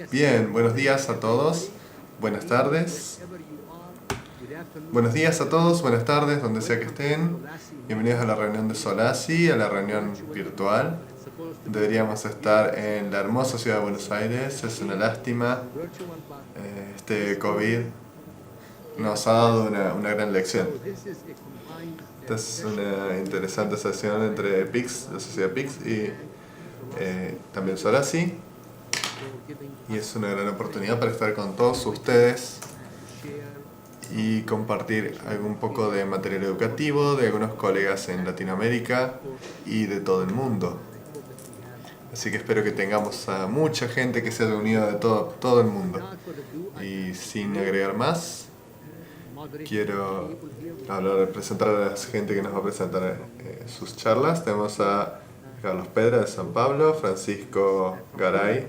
Bien, buenos días a todos, buenas tardes. Buenos días a todos, buenas tardes, donde sea que estén. Bienvenidos a la reunión de Solasi, a la reunión virtual. Deberíamos estar en la hermosa ciudad de Buenos Aires, es una lástima. Este COVID nos ha dado una gran lección. Esta es una interesante sesión entre PIX, la sociedad PIX y también Solasi. Y es una gran oportunidad para estar con todos ustedes y compartir algún poco de material educativo de algunos colegas en Latinoamérica y de todo el mundo. Así que espero que tengamos a mucha gente que se haya unido de todo el mundo. Y sin agregar más, quiero presentar a la gente que nos va a presentar sus charlas. Tenemos a Carlos Pedra de San Pablo, Francisco Garay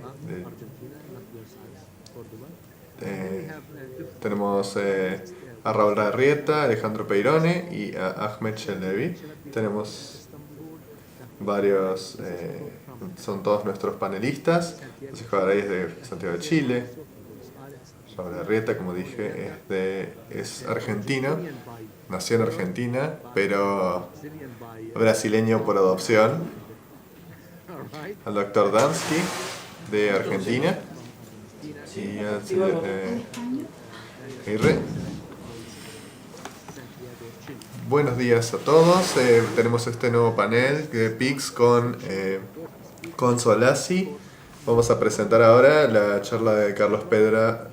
tenemos a Raúl Larrieta, Alejandro Peirone y a Ahmed Chelebi. Tenemos varios, son todos nuestros panelistas. Francisco Garay es de Santiago de Chile. Raúl Larrieta, como dije, es argentino. Nació en Argentina, pero brasileño por adopción. Al doctor Dansky, de Argentina. Y al señor Buenos días a todos. Tenemos este nuevo panel de PIX con Solasi. Vamos a presentar ahora la charla de Carlos Pedra,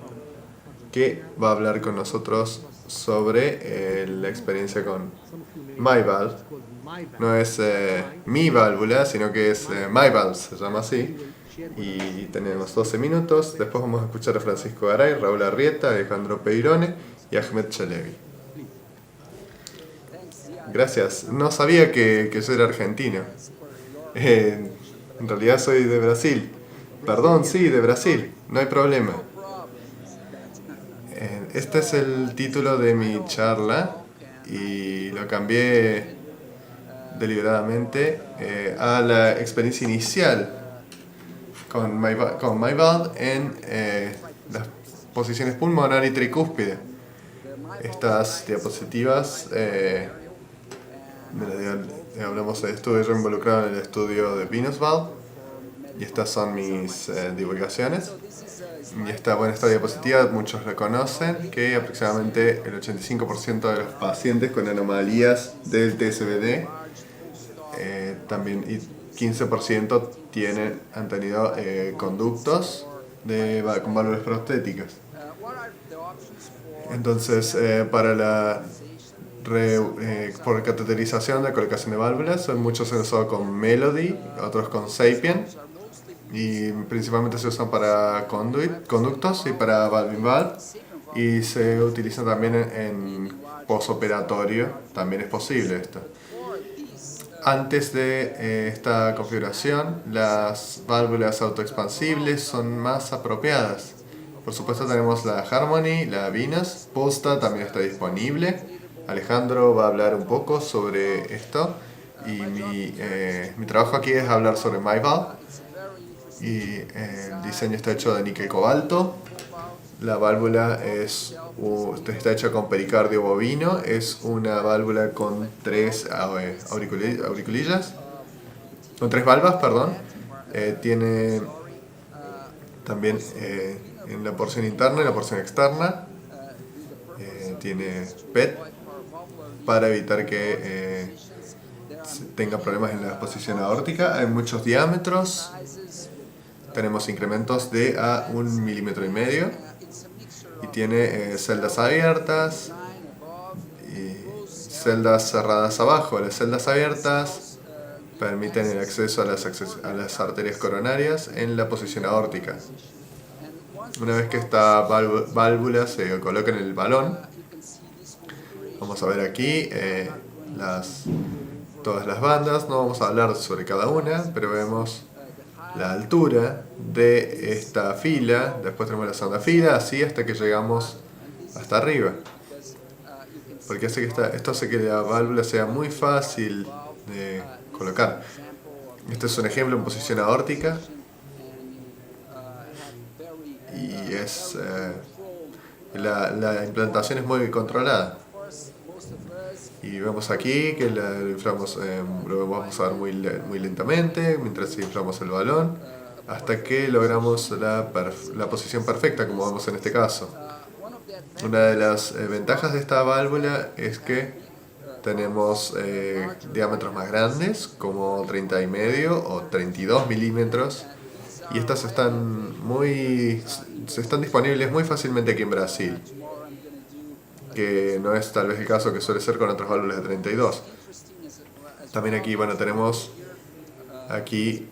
que va a hablar con nosotros sobre la experiencia con MyValve. No es mi válvula, sino que es MyValve, se llama así. Y tenemos 12 minutos. Después vamos a escuchar a Francisco Garay, Raúl Arrieta, Alejandro Peirone y Ahmed Chelebi. Gracias. No sabía que yo era argentino. En realidad soy de Brasil. Perdón, sí, de Brasil. No hay problema. Este es el título de mi charla y lo cambié deliberadamente a la experiencia inicial con MyValve en las posiciones pulmonar y tricúspide. Estas diapositivas, hablamos de estudio, yo involucrado en el estudio de Venus Valve, y estas son mis divulgaciones. Y esta diapositiva muchos la conocen, que aproximadamente el 85% de los pacientes con anomalías del TSBD también, y 15% han tenido conductos con válvulas prostéticas. Entonces, para por cateterización de colocación de válvulas, muchos se han usado con Melody, otros con Sapien, y principalmente se usan para conductos y para valve-in-valve, y se utilizan también en posoperatorio, también es posible esto. Antes de esta configuración, las válvulas autoexpansibles son más apropiadas. Por supuesto tenemos la Harmony, la Venus, Posta también está disponible. Alejandro va a hablar un poco sobre esto, y mi trabajo aquí es hablar sobre MyValve. Y el diseño está hecho de níquel cobalto. La válvula está hecha con pericardio bovino. Es una válvula con tres auriculillas. Con tres valvas, perdón. Tiene también en la porción interna y la porción externa. Tiene PET para evitar que tenga problemas en la posición aórtica. Hay muchos diámetros. Tenemos incrementos de a 1,5 milímetros. Y tiene celdas abiertas y celdas cerradas abajo. Las celdas abiertas permiten el acceso a las arterias coronarias en la posición aórtica. Una vez que esta válvula se coloca en el balón, vamos a ver aquí todas las bandas. No vamos a hablar sobre cada una, pero vemos la altura de esta fila. Después tenemos la segunda fila, así hasta que llegamos hasta arriba, porque esto hace que la válvula sea muy fácil de colocar. Este es un ejemplo en posición aórtica. y la implantación es muy controlada. Y vemos aquí que lo inflamos, lo vamos a ver muy lentamente mientras inflamos el balón hasta que logramos la posición perfecta, como vemos en este caso. Una de las ventajas de esta válvula es que tenemos diámetros más grandes, como 30,5 o 32 milímetros, y estas están disponibles muy fácilmente aquí en Brasil, que no es tal vez el caso que suele ser con otras válvulas de 32. También aquí, bueno, tenemos aquí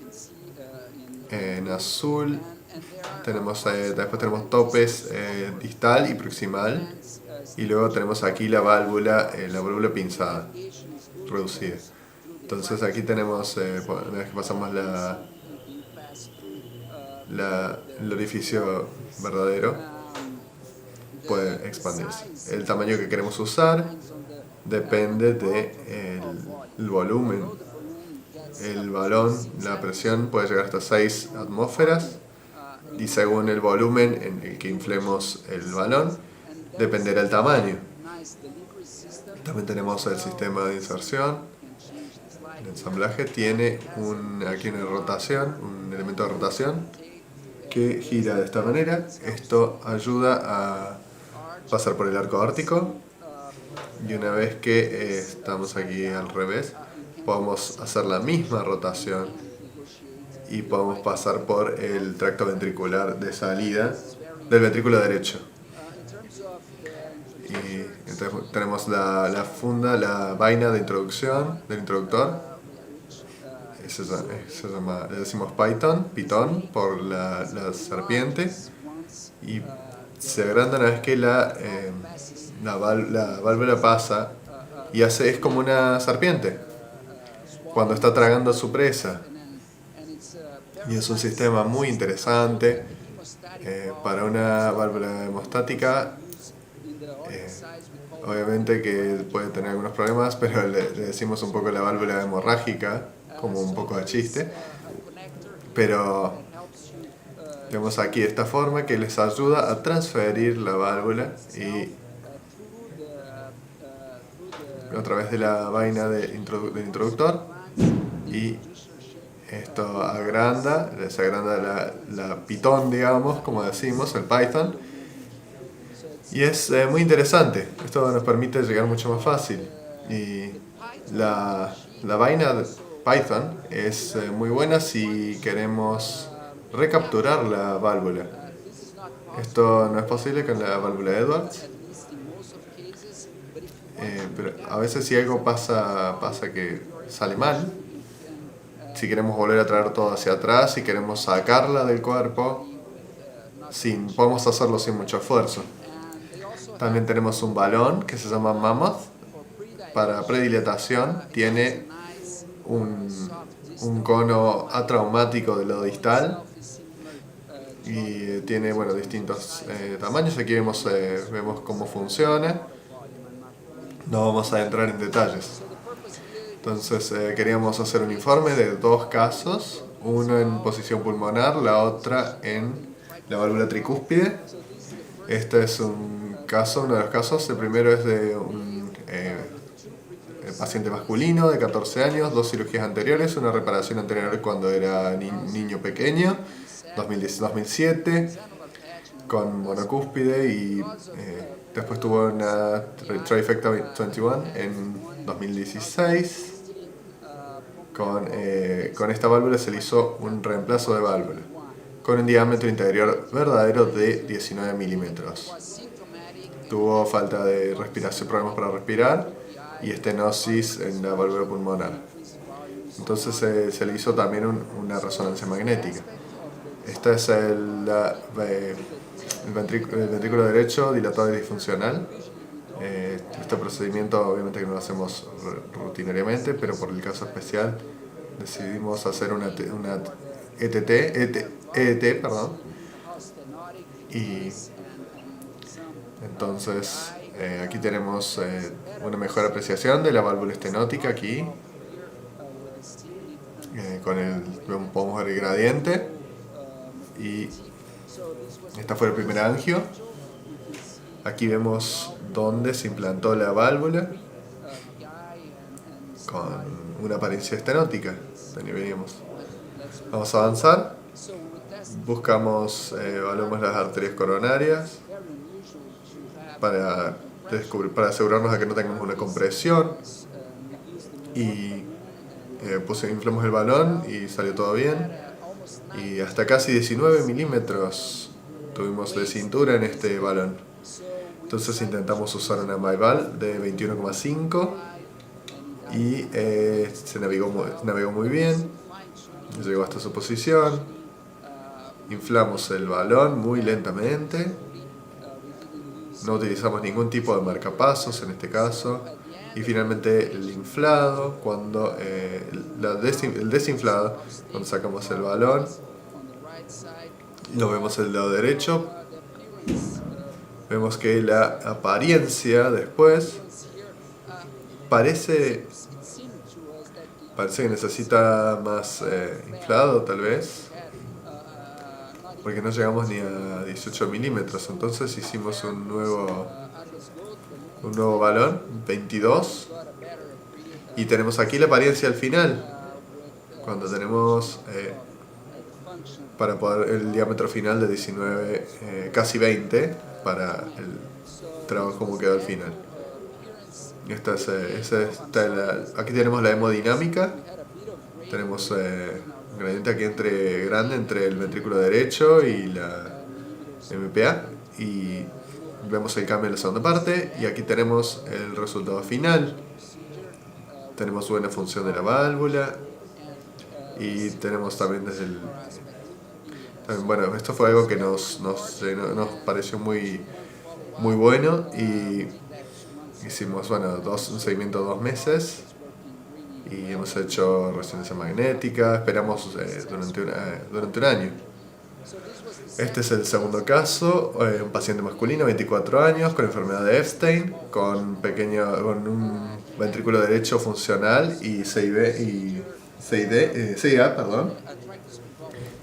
en azul, después tenemos topes distal y proximal, y luego tenemos aquí la válvula pinzada, reducida. Entonces aquí tenemos, una vez que pasamos el orificio verdadero, puede expandirse. El tamaño que queremos usar depende del volumen. El balón, la presión puede llegar hasta 6 atmósferas y según el volumen en el que inflemos el balón, dependerá el tamaño. También tenemos el sistema de inserción. El ensamblaje tiene aquí una rotación, un elemento de rotación que gira de esta manera. Esto ayuda a pasar por el arco ártico, y una vez que estamos aquí al revés, podemos hacer la misma rotación y podemos pasar por el tracto ventricular de salida del ventrículo derecho. Y entonces tenemos la funda, la vaina de introducción del introductor. Le decimos pitón por la serpiente, y se agranda una vez que la válvula pasa y es como una serpiente cuando está tragando a su presa. Y es un sistema muy interesante para una válvula hemostática. Obviamente que puede tener algunos problemas, pero le decimos un poco la válvula hemorrágica, como un poco de chiste. Pero tenemos aquí esta forma que les ayuda a transferir la válvula y a través de la vaina del introductor, y esto se agranda la pitón, digamos, como decimos, el Python, y es muy interesante. Esto nos permite llegar mucho más fácil, y la vaina de Python es muy buena si queremos recapturar la válvula. Esto no es posible con la válvula Edwards. Pero a veces si algo pasa que sale mal, si queremos volver a traer todo hacia atrás, si queremos sacarla del cuerpo, podemos hacerlo sin mucho esfuerzo. También tenemos un balón que se llama Mammoth para predilatación. Tiene un cono atraumático del lado distal y tiene distintos tamaños. Aquí vemos cómo funciona. No vamos a entrar en detalles. Entonces queríamos hacer un informe de dos casos, uno en posición pulmonar, la otra en la válvula tricúspide. Este es uno de los casos. El primero es de un paciente masculino de 14 años, 2 cirugías anteriores, una reparación anterior cuando era niño pequeño, 2007, con monocúspide, y después tuvo una trifecta 21 en 2016. Con esta válvula se le hizo un reemplazo de válvula con un diámetro interior verdadero de 19 milímetros. Tuvo falta de respiración, problemas para respirar, y estenosis en la válvula pulmonar. Entonces se le hizo también una resonancia magnética. Este es el ventrículo derecho dilatado y disfuncional. Este procedimiento obviamente que no lo hacemos rutinariamente, pero por el caso especial decidimos hacer una EET, perdón. Y entonces aquí tenemos una mejor apreciación de la válvula estenótica aquí. Podemos ver el gradiente, y Esta fue el primer angio. Aquí vemos dónde se implantó la válvula con una apariencia estenótica. Veníamos. Vamos a avanzar. Buscamos, evaluamos las arterias coronarias para asegurarnos de que no tengamos una compresión. Y inflamos el balón y salió todo bien. Y hasta casi 19 milímetros tuvimos de cintura en este balón. Entonces intentamos usar una MyVal de 21,5 y se navegó muy bien. Llegó hasta su posición. Inflamos el balón muy lentamente. No utilizamos ningún tipo de marcapasos en este caso. Y finalmente el inflado, cuando el desinflado, cuando sacamos el balón, lo vemos del lado derecho. Vemos que la apariencia después parece que necesita más inflado tal vez, porque no llegamos ni a 18 milímetros. Entonces hicimos un nuevo balón, 22, y tenemos aquí la apariencia al final, cuando tenemos para poder el diámetro final de 19, casi 20, para el trabajo como quedó al final. Aquí tenemos la hemodinámica. Tenemos un gradiente aquí grande entre el ventrículo derecho y la MPA. Y vemos el cambio en la segunda parte. Y aquí tenemos el resultado final. Tenemos buena función de la válvula. Y tenemos también bueno, esto fue algo que nos pareció muy bueno. Y hicimos un seguimiento de 2 meses. Y hemos hecho resonancia magnética. Esperamos durante un año. Este es el segundo caso, un paciente masculino, 24 años, con enfermedad de Epstein, con un ventrículo derecho funcional y CIA, perdón.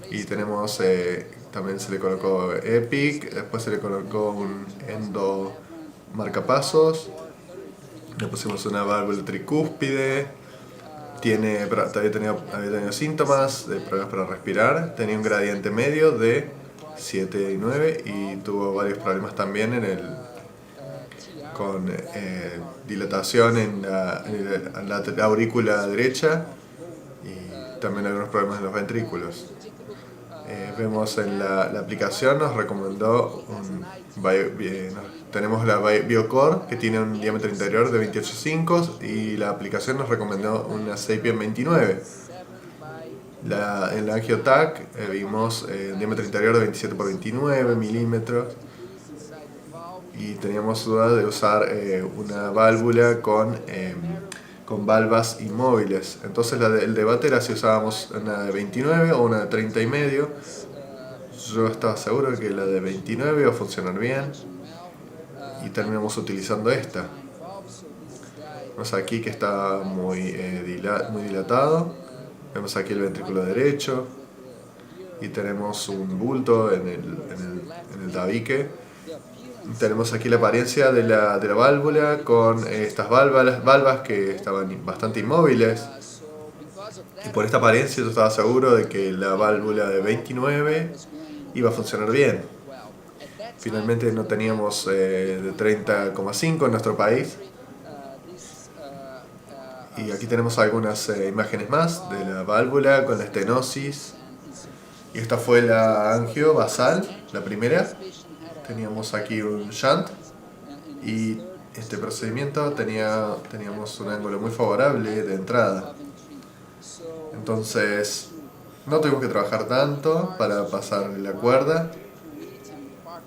Y tenemos, también se le colocó EPIC, después se le colocó un endo marcapasos, le pusimos una válvula tricúspide. Había tenido síntomas de problemas para respirar, tenía un gradiente medio de 7 y 9 y tuvo varios problemas también con dilatación en la aurícula derecha y también algunos problemas en los ventrículos. Vemos en la aplicación, nos recomendó tenemos la BioCore, que tiene un diámetro interior de 28,5 y la aplicación nos recomendó una Sapien 29. En la AngioTac vimos un diámetro interior de 27 por 29 milímetros y teníamos duda de usar una válvula con valvas inmóviles. Entonces el debate era si usábamos una de 29 o una de 30 y medio. Yo estaba seguro de que la de 29 iba a funcionar bien y terminamos utilizando esta. Vemos aquí que está muy dilatado. Vemos aquí el ventrículo derecho y tenemos un bulto en el tabique. Tenemos aquí la apariencia de la válvula con estas valvas que estaban bastante inmóviles. Y por esta apariencia yo estaba seguro de que la válvula de 29 iba a funcionar bien. Finalmente no teníamos de 30,5 en nuestro país. Y aquí tenemos algunas imágenes más de la válvula con la estenosis. Y esta fue la angio basal, la primera. Teníamos aquí un shunt y este procedimiento teníamos un ángulo muy favorable de entrada. Entonces no tuvimos que trabajar tanto para pasar la cuerda.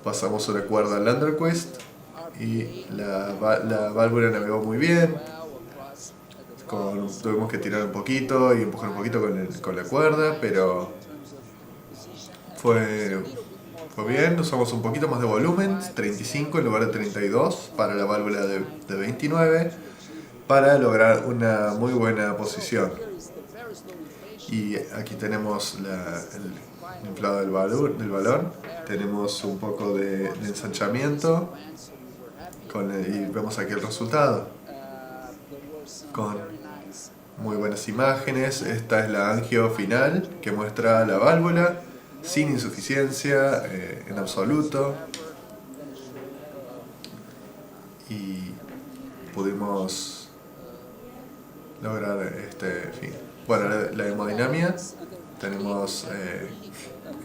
Pasamos una cuerda Landerquist y la válvula navegó muy bien. Tuvimos que tirar un poquito y empujar un poquito con la cuerda, pero fue bien. Usamos un poquito más de volumen, 35 en lugar de 32 para la válvula de 29, para lograr una muy buena posición. Y aquí tenemos inflado del balón. Tenemos un poco de ensanchamiento y vemos aquí el resultado con muy buenas imágenes. Esta es la angio final que muestra la válvula sin insuficiencia en absoluto, y pudimos lograr este fin. Bueno, la hemodinamia, tenemos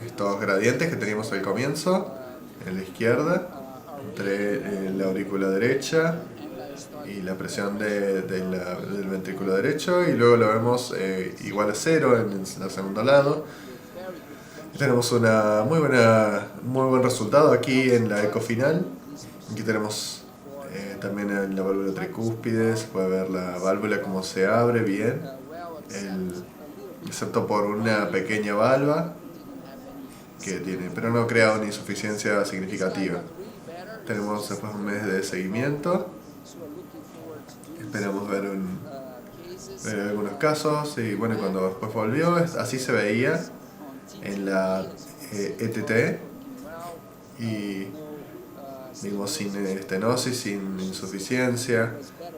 estos gradientes que teníamos al comienzo en la izquierda entre la aurícula derecha y la presión del ventrículo derecho, y luego lo vemos igual a 0 en el segundo lado. Tenemos una muy buen resultado aquí en la eco final. Aquí tenemos también en la válvula tricúspide, se puede ver la válvula como se abre bien, excepto por una pequeña valva que tiene, pero no crea una insuficiencia significativa. Tenemos después un mes de seguimiento. Esperamos ver algunos casos, y bueno, cuando después volvió, así se veía en la ETT, y vimos sin estenosis, sin insuficiencia,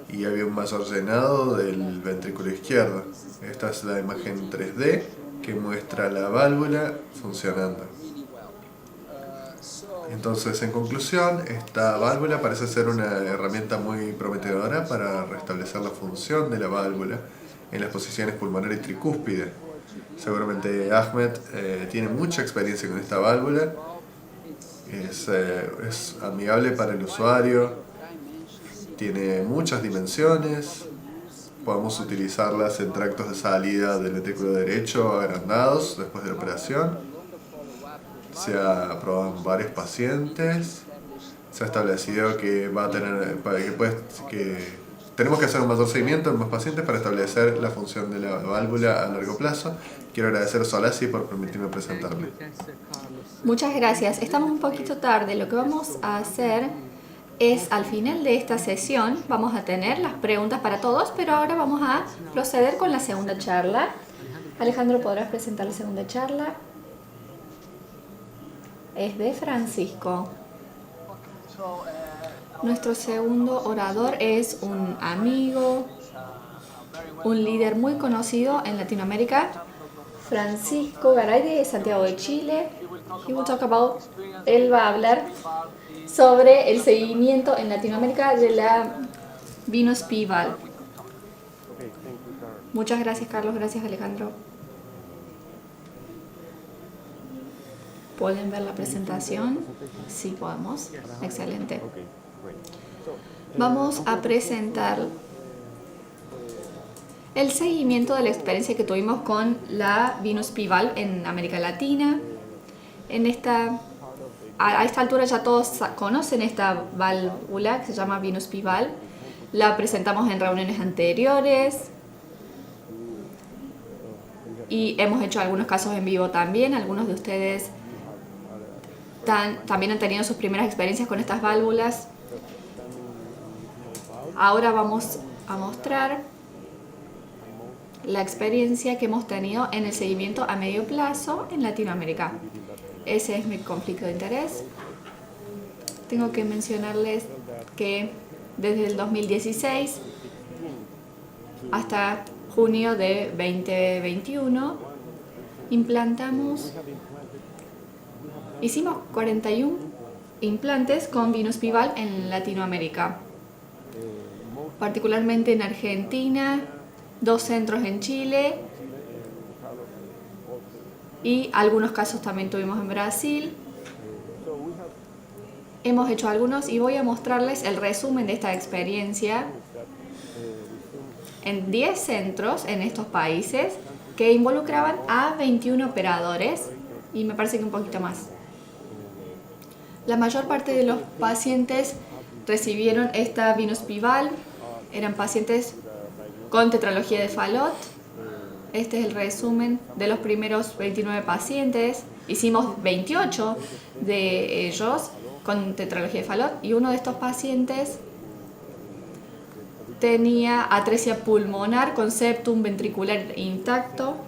y había un mayor llenado del ventrículo izquierdo. Esta es la imagen 3D que muestra la válvula funcionando. Entonces, en conclusión, esta válvula parece ser una herramienta muy prometedora para restablecer la función de la válvula en las posiciones pulmonar y tricúspide. Seguramente Ahmed tiene mucha experiencia con esta válvula. Es amigable para el usuario, tiene muchas dimensiones, podemos utilizarlas en tractos de salida del ventrículo derecho agrandados después de la operación. Se ha probado en varios pacientes, se ha establecido que tenemos que hacer un mayor seguimiento en más pacientes para establecer la función de la válvula a largo plazo. Quiero agradecer a Solasi por permitirme presentarme. Muchas gracias. Estamos un poquito tarde. Lo que vamos a hacer es, al final de esta sesión, vamos a tener las preguntas para todos, pero ahora vamos a proceder con la segunda charla. Alejandro, ¿podrás presentar la segunda charla? Es de Francisco. Nuestro segundo orador es un amigo, un líder muy conocido en Latinoamérica, Francisco Garay, de Santiago de Chile. Él va a hablar sobre el seguimiento en Latinoamérica de la Venus P-Valve. Muchas gracias, Carlos. Gracias, Alejandro. ¿Pueden ver la presentación? Sí, podemos. Excelente. Vamos a presentar el seguimiento de la experiencia que tuvimos con la Venus P-Valve en América Latina. A esta altura ya todos conocen esta válvula que se llama Venus P-Valve. La presentamos en reuniones anteriores y hemos hecho algunos casos en vivo también. Algunos de ustedes también han tenido sus primeras experiencias con estas válvulas. Ahora vamos a mostrar la experiencia que hemos tenido en el seguimiento a medio plazo en Latinoamérica. Ese es mi conflicto de interés. Tengo que mencionarles que desde el 2016 hasta junio de 2021 hicimos 41 implantes con Venus P-Valve en Latinoamérica, particularmente en Argentina, 2 centros en Chile y algunos casos también tuvimos en Brasil. Hemos hecho algunos y voy a mostrarles el resumen de esta experiencia en 10 centros en estos países que involucraban a 21 operadores y me parece que un poquito más. La mayor parte de los pacientes recibieron esta Venus P-Valve, eran pacientes con tetralogía de Fallot. Este es el resumen de los primeros 29 pacientes. Hicimos 28 de ellos con tetralogía de Fallot y uno de estos pacientes tenía atresia pulmonar con septum ventricular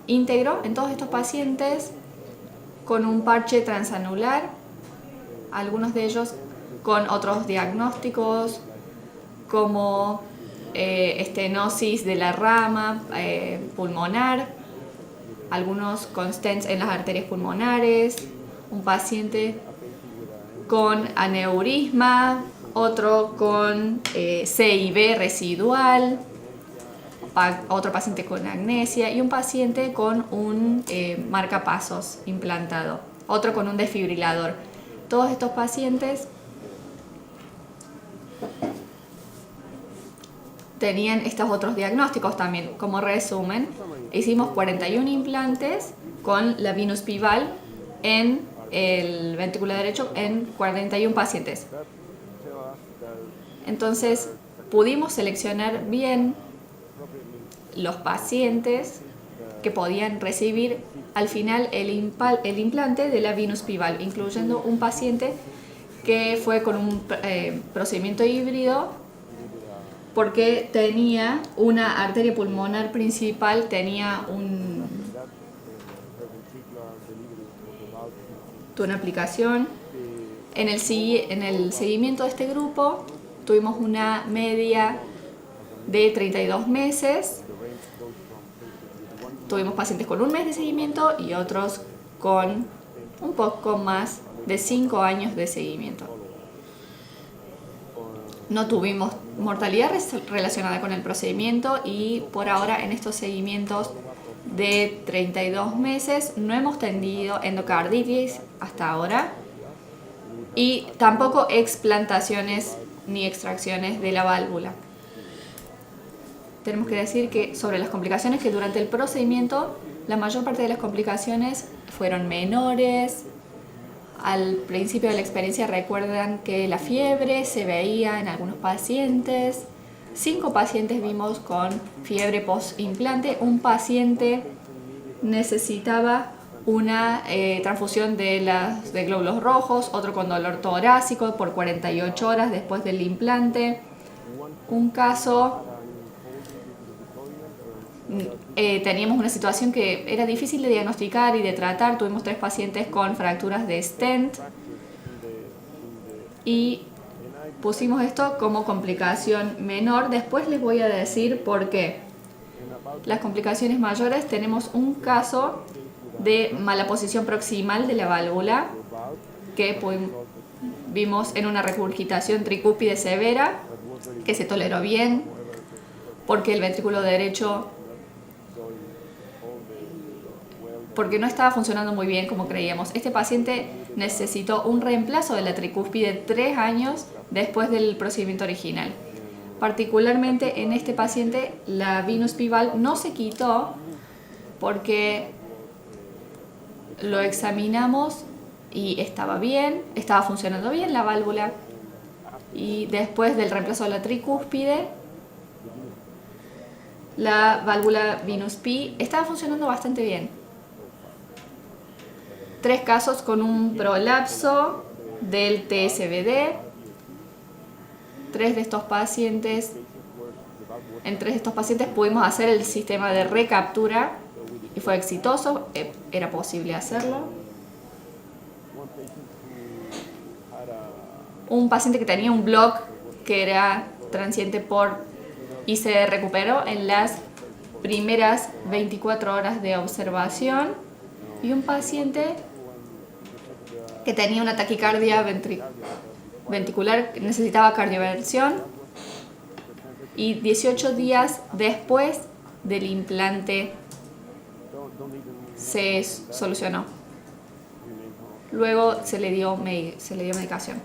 íntegro. En todos estos pacientes con un parche transanular, algunos de ellos con otros diagnósticos como estenosis de la rama pulmonar, algunos con stents en las arterias pulmonares, un paciente con aneurisma, otro con CIB residual, otro paciente con agnesia y un paciente con un marcapasos implantado, otro con un desfibrilador. Todos estos pacientes tenían estos otros diagnósticos también. Como resumen, hicimos 41 implantes con la Venus P-Valve en el ventrículo derecho en 41 pacientes. Entonces, pudimos seleccionar bien los pacientes que podían recibir al final el implante de la Venus P-Valve, incluyendo un paciente que fue con un procedimiento híbrido porque tenía una arteria pulmonar principal, tenía una aplicación. En el seguimiento de este grupo tuvimos una media de 32 meses. Tuvimos pacientes con un mes de seguimiento y otros con un poco más de 5 años de seguimiento. No tuvimos mortalidad relacionada con el procedimiento y por ahora en estos seguimientos de 32 meses no hemos tenido endocarditis hasta ahora y tampoco explantaciones ni extracciones de la válvula. Tenemos que decir que sobre las complicaciones, que durante el procedimiento la mayor parte de las complicaciones fueron menores. Al principio de la experiencia recuerdan que la fiebre se veía en algunos pacientes. 5 pacientes vimos con fiebre post-implante. Un paciente necesitaba una transfusión de glóbulos rojos, otro con dolor torácico por 48 horas después del implante. Un caso, teníamos una situación que era difícil de diagnosticar y de tratar. Tuvimos 3 pacientes con fracturas de stent y pusimos esto como complicación menor. Después les voy a decir por qué. Las complicaciones mayores, tenemos un caso de mala posición proximal de la válvula que vimos en una regurgitación tricúspide severa que se toleró bien porque el ventrículo derecho no estaba funcionando muy bien como creíamos. Este paciente necesitó un reemplazo de la tricúspide 3 años después del procedimiento original. Particularmente en este paciente la Venus P-Valve no se quitó porque lo examinamos y estaba bien, estaba funcionando bien la válvula, y después del reemplazo de la tricúspide la válvula Venus P estaba funcionando bastante bien. 3 casos con un prolapso del TSBD. 3 de estos pacientes, en 3 de estos pacientes pudimos hacer el sistema de recaptura y fue exitoso, era posible hacerlo. Un paciente que tenía un block que era transiente y se recuperó en las primeras 24 horas de observación. Y un paciente que tenía una taquicardia ventricular, necesitaba cardioversión y 18 días después del implante se solucionó. Luego se le dio medicación.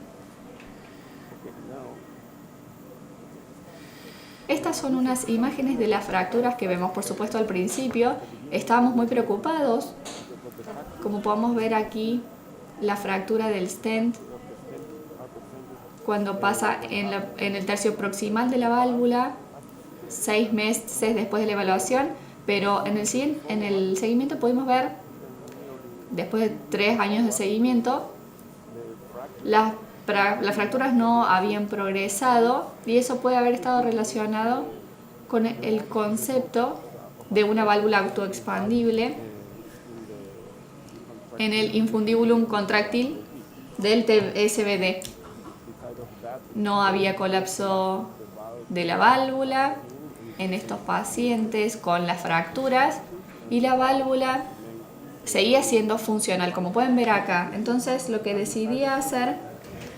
Estas son unas imágenes de las fracturas que vemos. Por supuesto, al principio estábamos muy preocupados. Como podemos ver aquí, la fractura del stent cuando pasa en el tercio proximal de la válvula 6 meses después de la evaluación, pero en el seguimiento pudimos ver, después de 3 años de seguimiento, las fracturas no habían progresado, y eso puede haber estado relacionado con el concepto de una válvula autoexpandible en el infundibulum contráctil del TSBD. No había colapso de la válvula en estos pacientes con las fracturas y la válvula seguía siendo funcional, como pueden ver acá. Entonces lo que decidí hacer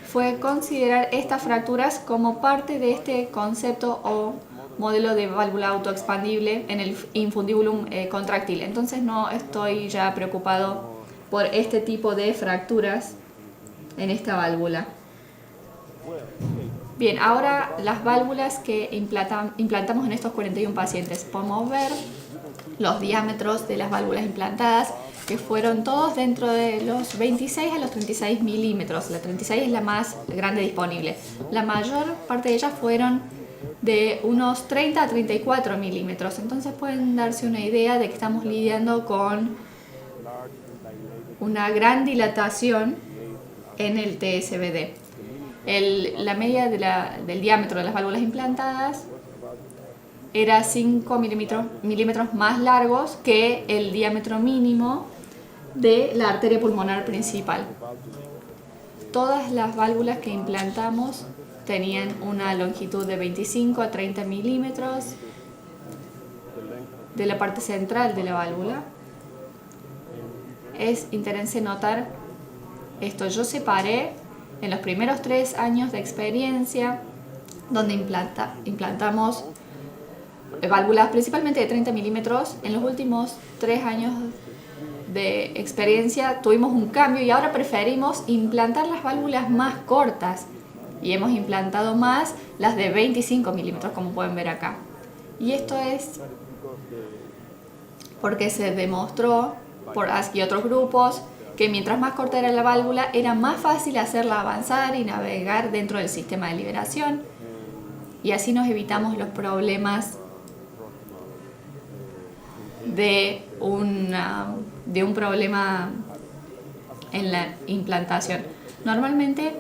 fue considerar estas fracturas como parte de este concepto o modelo de válvula autoexpandible en el infundibulum contráctil. Entonces no estoy ya preocupado por este tipo de fracturas en esta válvula. Bien, ahora las válvulas que implantamos en estos 41 pacientes. Podemos ver los diámetros de las válvulas implantadas, que fueron todos dentro de los 26 a los 36 milímetros. La 36 es la más grande disponible. La mayor parte de ellas fueron de unos 30 a 34 milímetros. Entonces pueden darse una idea de que estamos lidiando con una gran dilatación en el TSBD. La media del diámetro de las válvulas implantadas era 5 milímetros más largos que el diámetro mínimo de la arteria pulmonar principal. Todas las válvulas que implantamos tenían una longitud de 25 a 30 milímetros de la parte central de la válvula. Es interesante notar esto. Yo separé en los primeros 3 años de experiencia, donde implantamos válvulas principalmente de 30 milímetros. En los últimos 3 años de experiencia tuvimos un cambio y ahora preferimos implantar las válvulas más cortas y hemos implantado más las de 25 milímetros, como pueden ver acá. Y esto es porque se demostró por Ask y otros grupos que mientras más corta era la válvula, era más fácil hacerla avanzar y navegar dentro del sistema de liberación, y así nos evitamos los problemas de un problema en la implantación. Normalmente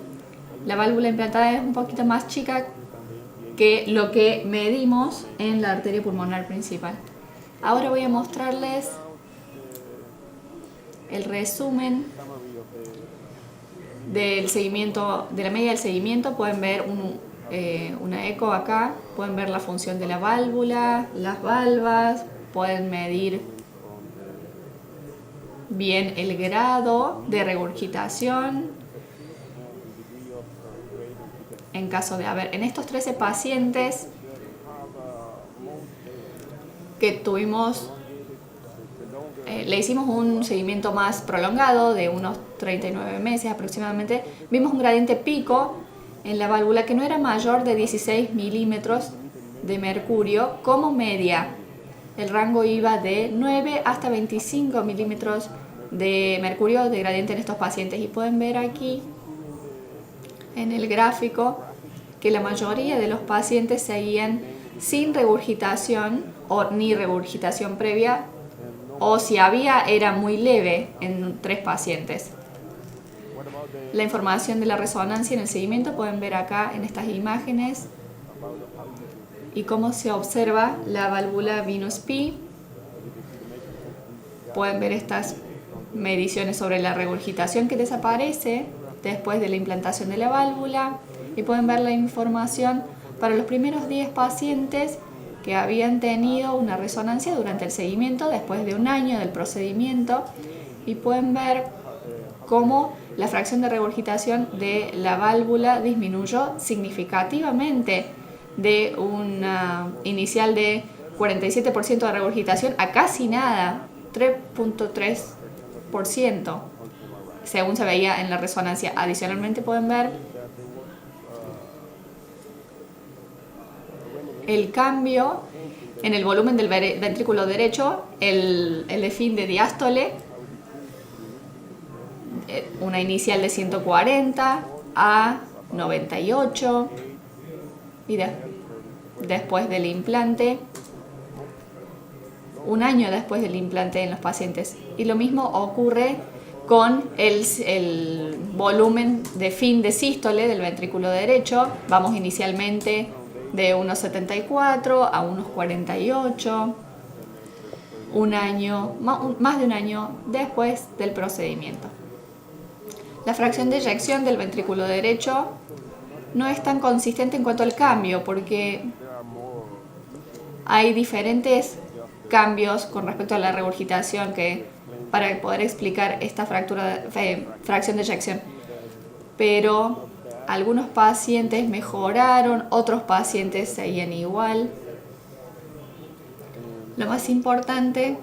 la válvula implantada es un poquito más chica que lo que medimos en la arteria pulmonar principal. Ahora voy a mostrarles el resumen del seguimiento, de la media del seguimiento. Pueden ver una eco acá, pueden ver la función de la válvula, las valvas, pueden medir bien el grado de regurgitación. En caso de en estos 13 pacientes que tuvimos, le hicimos un seguimiento más prolongado de unos 39 meses aproximadamente. Vimos un gradiente pico en la válvula que no era mayor de 16 milímetros de mercurio como media. El rango iba de 9 hasta 25 milímetros de mercurio de gradiente en estos pacientes, y pueden ver aquí en el gráfico que la mayoría de los pacientes seguían sin regurgitación o ni regurgitación previa, o si había era muy leve en 3 pacientes. La información de la resonancia en el seguimiento pueden ver acá en estas imágenes y cómo se observa la válvula Venus P. Pueden ver estas mediciones sobre la regurgitación que desaparece después de la implantación de la válvula, y pueden ver la información para los primeros 10 pacientes que habían tenido una resonancia durante el seguimiento después de un año del procedimiento, y pueden ver cómo la fracción de regurgitación de la válvula disminuyó significativamente de una inicial de 47% de regurgitación a casi nada, 3.3%, según se veía en la resonancia. Adicionalmente pueden ver el cambio en el volumen del ventrículo derecho, el fin de diástole, una inicial de 140 a 98, y después del implante, un año después del implante en los pacientes. Y lo mismo ocurre con el volumen de fin de sístole del ventrículo derecho. Vamos inicialmente de unos 74 a unos 48, un año, más de un año después del procedimiento. La fracción de eyección del ventrículo derecho no es tan consistente en cuanto al cambio, porque hay diferentes cambios con respecto a la regurgitación para poder explicar esta fracción de eyección. Pero algunos pacientes mejoraron, otros pacientes seguían igual. Lo más importante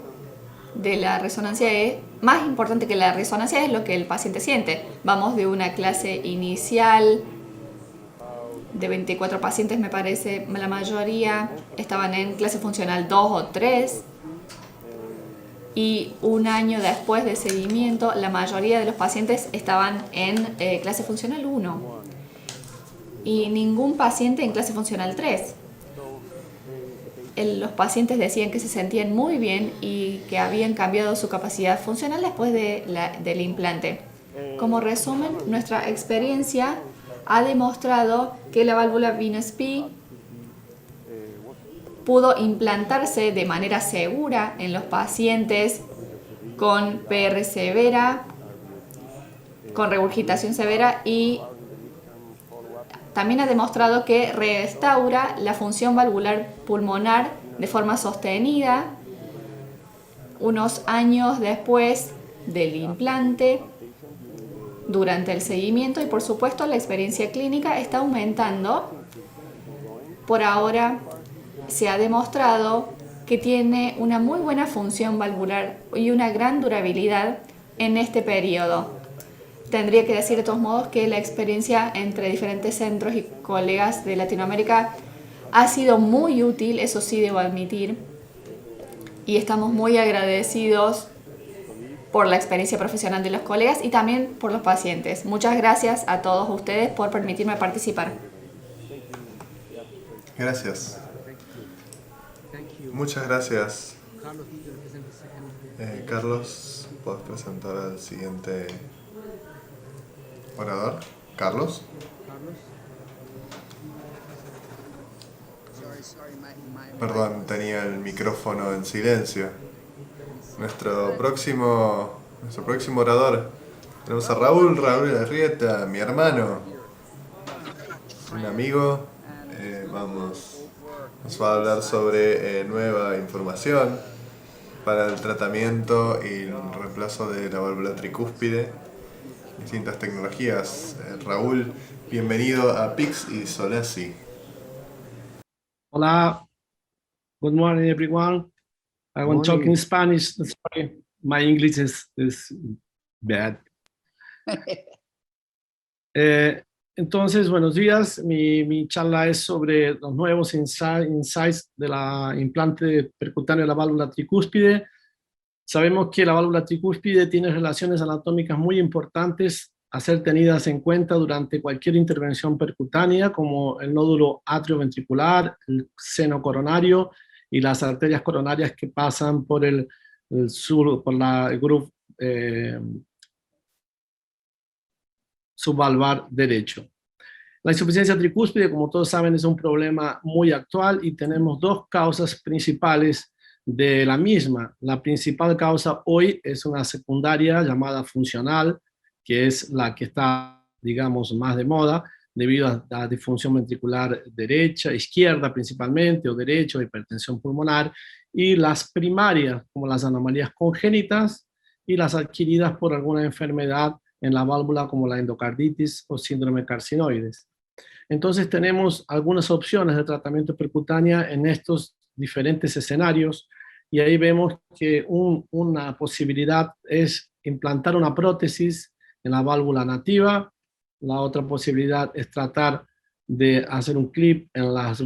de la resonancia más importante que la resonancia es lo que el paciente siente. Vamos de una clase inicial de 24 pacientes, me parece, la mayoría estaban en clase funcional 2 o 3. Y un año después de seguimiento, la mayoría de los pacientes estaban en clase funcional 1. Y ningún paciente en clase funcional 3. Los pacientes decían que se sentían muy bien y que habían cambiado su capacidad funcional después del implante. Como resumen, nuestra experiencia ha demostrado que la válvula Venus P pudo implantarse de manera segura en los pacientes con PR severa, con regurgitación severa, y también ha demostrado que restaura la función valvular pulmonar de forma sostenida unos años después del implante, durante el seguimiento, y por supuesto la experiencia clínica está aumentando. Por ahora se ha demostrado que tiene una muy buena función valvular y una gran durabilidad en este periodo. Tendría que decir de todos modos que la experiencia entre diferentes centros y colegas de Latinoamérica ha sido muy útil, eso sí debo admitir, y estamos muy agradecidos por la experiencia profesional de los colegas y también por los pacientes. Muchas gracias a todos ustedes por permitirme participar. Gracias. Muchas gracias. Carlos, ¿puedes presentar al siguiente orador? Carlos. Perdón, tenía el micrófono en silencio. Nuestro próximo orador. Tenemos a Raúl Larrieta, mi hermano, un amigo. Nos va a hablar sobre nueva información para el tratamiento y el reemplazo de la válvula tricúspide, distintas tecnologías. Raúl, bienvenido a PICS y Solasi. Hola, good morning everyone. I want to talk in Spanish. Sorry, my English is bad. Entonces, buenos días. Mi charla es sobre los nuevos insights de la implante percutáneo de la válvula tricúspide. Sabemos que la válvula tricúspide tiene relaciones anatómicas muy importantes a ser tenidas en cuenta durante cualquier intervención percutánea, como el nódulo atrioventricular, el seno coronario y las arterias coronarias que pasan por el groove subvalvar derecho. La insuficiencia tricúspide, como todos saben, es un problema muy actual y tenemos dos causas principales de la misma. La principal causa hoy es una secundaria llamada funcional, que es la que está, digamos, más de moda, debido a la disfunción ventricular derecha, izquierda principalmente, o derecha, o hipertensión pulmonar, y las primarias, como las anomalías congénitas, y las adquiridas por alguna enfermedad en la válvula, como la endocarditis o síndrome carcinoides. Entonces tenemos algunas opciones de tratamiento percutánea en estos diferentes escenarios, y ahí vemos que una posibilidad es implantar una prótesis en la válvula nativa. La otra posibilidad es tratar de hacer un clip en las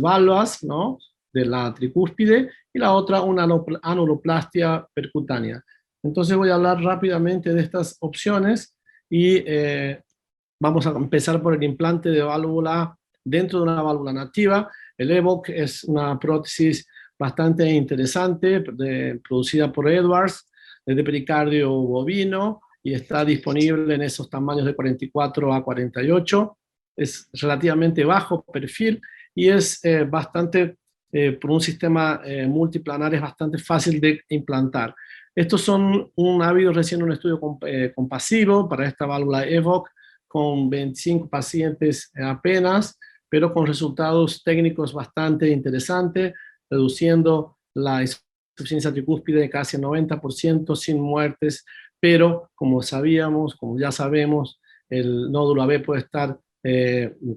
valvas, ¿no?, de la tricúspide, y la otra una anuloplastia percutánea. Entonces voy a hablar rápidamente de estas opciones y vamos a empezar por el implante de válvula dentro de una válvula nativa. El EVOC es una prótesis bastante interesante, producida por Edwards, es de pericardio bovino y está disponible en esos tamaños de 44 a 48. Es relativamente bajo perfil y es bastante por un sistema multiplanar es bastante fácil de implantar. Ha habido recién un estudio compasivo para esta válvula EVOC con 25 pacientes apenas, pero con resultados técnicos bastante interesantes, reduciendo la insuficiencia tricúspide de casi el 90% sin muertes, pero como ya sabemos, el nódulo AB puede estar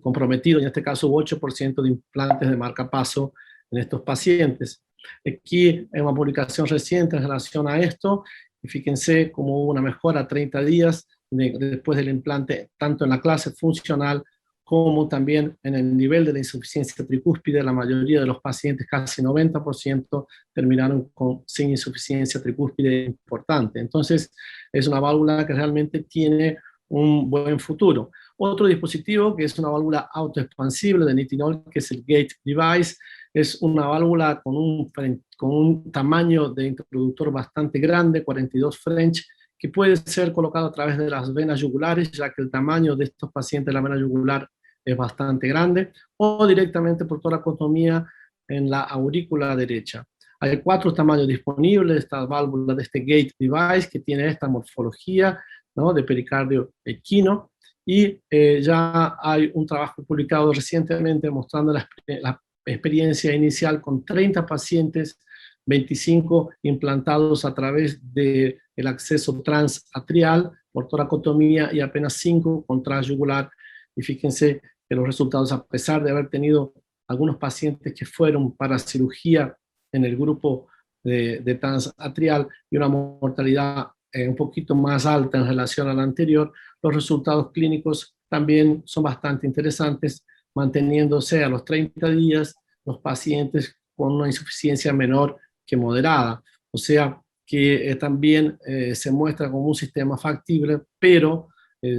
comprometido. En este caso, hubo 8% de implantes de marcapaso en estos pacientes. Aquí hay una publicación reciente en relación a esto, y fíjense cómo hubo una mejora a 30 días después del implante, tanto en la clase funcional como también en el nivel de la insuficiencia tricúspide. La mayoría de los pacientes, casi 90%, terminaron sin insuficiencia tricúspide importante. Entonces, es una válvula que realmente tiene un buen futuro. Otro dispositivo que es una válvula autoexpansible de nitinol, que es el Gate Device, es una válvula con un tamaño de introductor bastante grande, 42 French, que puede ser colocado a través de las venas yugulares, ya que el tamaño de estos pacientes de la vena yugular es bastante grande, o directamente por toracotomía en la aurícula derecha. Hay 4 tamaños disponibles de esta válvula, de este Gate Device, que tiene esta morfología, ¿no?, de pericardio equino, y ya hay un trabajo publicado recientemente mostrando la experiencia inicial con 30 pacientes, 25 implantados a través del acceso transatrial por toracotomía y apenas 5 con transyugular. Y fíjense que los resultados, a pesar de haber tenido algunos pacientes que fueron para cirugía en el grupo de transatrial y una mortalidad un poquito más alta en relación a la anterior, los resultados clínicos también son bastante interesantes, manteniéndose a los 30 días los pacientes con una insuficiencia menor que moderada. O sea que también se muestra como un sistema factible, pero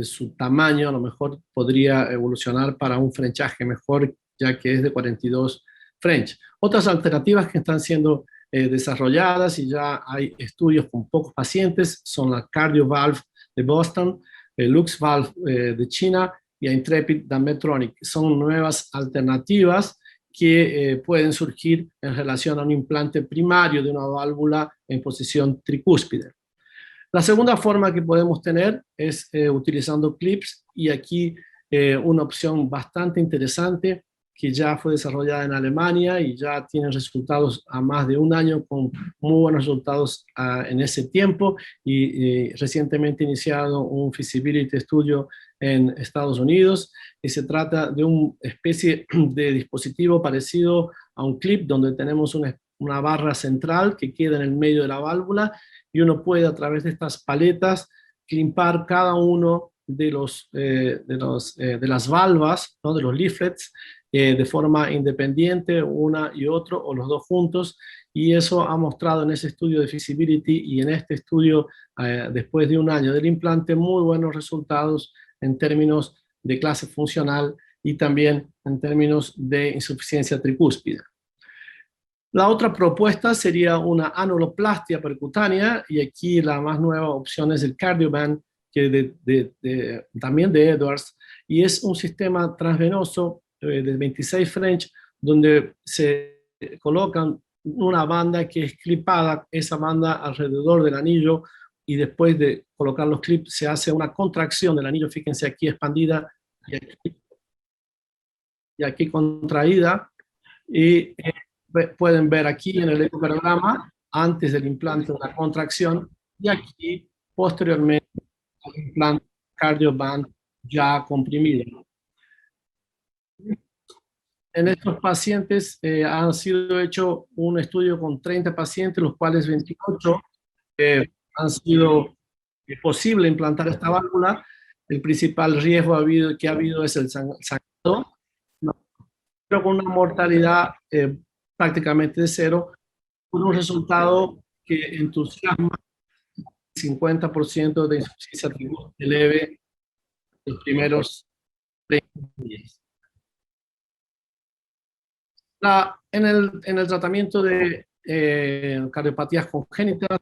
su tamaño a lo mejor podría evolucionar para un frenchaje mejor, ya que es de 42 French. Otras alternativas que están siendo desarrolladas, y ya hay estudios con pocos pacientes, son la CardioValve de Boston, el LuxValve de China y Intrepid de Medtronic. Son nuevas alternativas que pueden surgir en relación a un implante primario de una válvula en posición tricúspide. La segunda forma que podemos tener es utilizando clips, y aquí una opción bastante interesante que ya fue desarrollada en Alemania y ya tiene resultados a más de un año, con muy buenos resultados en ese tiempo, y recientemente iniciado un feasibility estudio en Estados Unidos, y se trata de una especie de dispositivo parecido a un clip, donde tenemos una barra central que queda en el medio de la válvula, y uno puede, a través de estas paletas, clipar cada uno de las valvas, ¿no?, de los leaflets, de forma independiente, una y otro, o los dos juntos, y eso ha mostrado en ese estudio de feasibility y en este estudio, después de un año del implante, muy buenos resultados en términos de clase funcional y también en términos de insuficiencia tricúspide. La otra propuesta sería una anuloplastia percutánea, y aquí la más nueva opción es el Cardioband, que también de Edwards, y es un sistema transvenoso de 26 French, donde se colocan una banda que es clipada, esa banda alrededor del anillo, y después de colocar los clips se hace una contracción del anillo, fíjense aquí expandida y aquí contraída, y pueden ver aquí en el ecocardiograma antes del implante una contracción, y aquí posteriormente el implante Cardioband ya comprimido. En estos pacientes han sido hecho un estudio con 30 pacientes, los cuales 28 han sido posible implantar esta válvula. El principal riesgo que ha habido es el sangrado, pero con una mortalidad prácticamente de cero, con un resultado que entusiasma: 50% de insuficiencia tricúspide leve en los primeros 30 días. En el tratamiento de cardiopatías congénitas,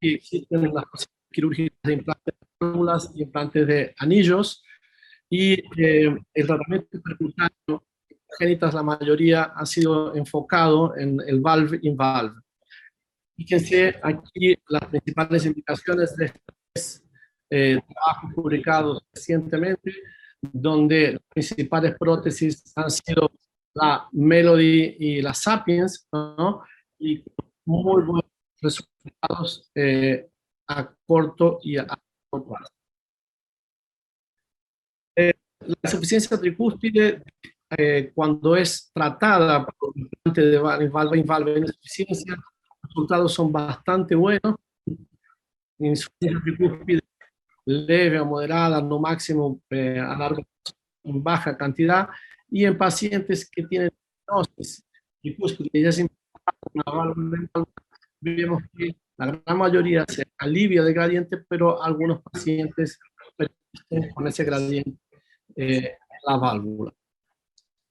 existen las quirúrgicas de implantes de válvulas y implantes de anillos, y el tratamiento percutáneo congénitas, la mayoría ha sido enfocado en el valve-in-valve. Fíjense aquí las principales indicaciones de estos trabajos publicados recientemente, donde las principales prótesis han sido la Melody y la Sapiens, ¿no? Y muy buenos resultados a corto y a largo plazo. La insuficiencia tricúspide, cuando es tratada por implante de valve-in-valve en insuficiencia, los resultados son bastante buenos. Insuficiencia tricúspide leve o moderada, no máximo a largo plazo, en baja cantidad, y en pacientes que tienen stenosis tricúspide, que ya es una válvula, vemos que la gran mayoría se alivia del gradiente, pero algunos pacientes persisten con ese gradiente la válvula.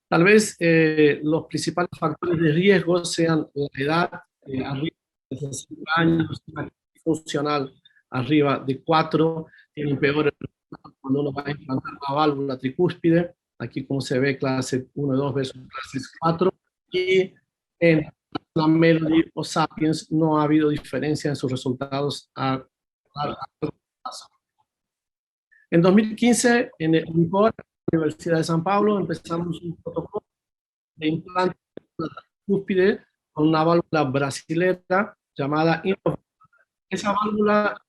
Tal vez los principales factores de riesgo sean la edad, arriba de 60 años, funcional arriba de 4, tienen peores resultados cuando uno va a implantar la válvula tricúspide. Aquí, como se ve, clase 1 y 2 versus clase 4. Y en la Melody o Sapiens no ha habido diferencia en sus resultados a largo plazo. En 2015, en el UNICOR, la Universidad de San Pablo, empezamos un protocolo de implante tricúspide con una válvula brasilera llamada Innov. Esa válvula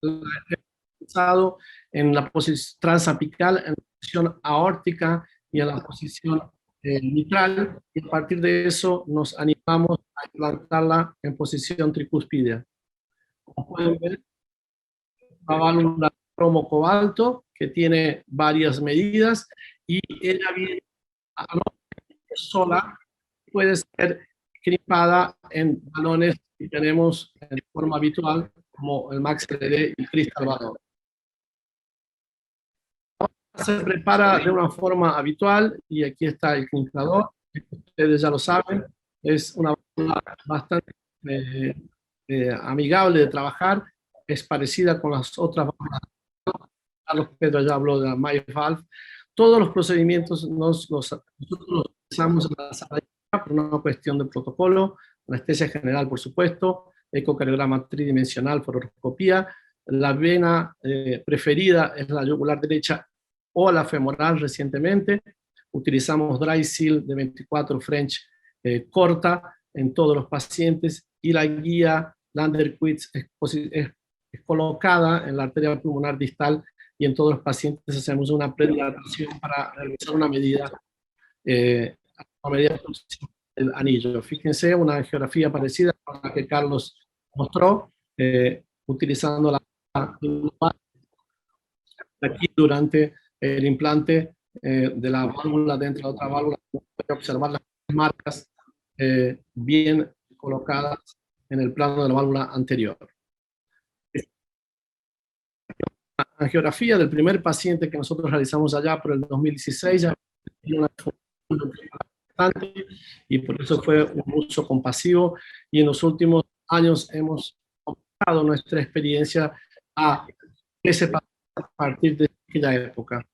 la he usado en la posición transapical, en la posición aórtica y en la posición mitral, y a partir de eso nos animamos a implantarla en posición tricúspide. Como pueden ver, una válvula cromo cobalto que tiene varias medidas y ella viene sola, puede ser equipada en balones que tenemos de forma habitual, como el Max LD y Crystal Balón. Se prepara de una forma habitual y aquí está el clinicador, ustedes ya lo saben, es una válvula bastante amigable de trabajar, es parecida con las otras válvulas. Carlos Pedro ya habló de la MyValve. Todos los procedimientos nosotros los usamos en la sala, por una cuestión de protocolo, anestesia general, por supuesto, ecocardiograma tridimensional, fluoroscopía. La vena preferida es la yugular derecha o la femoral recientemente. Utilizamos dry seal de 24 French corta en todos los pacientes, y la guía Lander-Quitz es colocada en la arteria pulmonar distal, y en todos los pacientes hacemos una predilatación para realizar una medida del anillo. Fíjense, una geografía parecida a la que Carlos mostró, utilizando la aquí durante el implante de la válvula dentro de otra válvula. Pueden observar las marcas bien colocadas en el plano de la válvula anterior. La angiografía del primer paciente que nosotros realizamos allá por el 2016 ya tiene una importante, y por eso fue un uso compasivo, y en los últimos años hemos aumentado nuestra experiencia a ese paciente a partir de aquella época.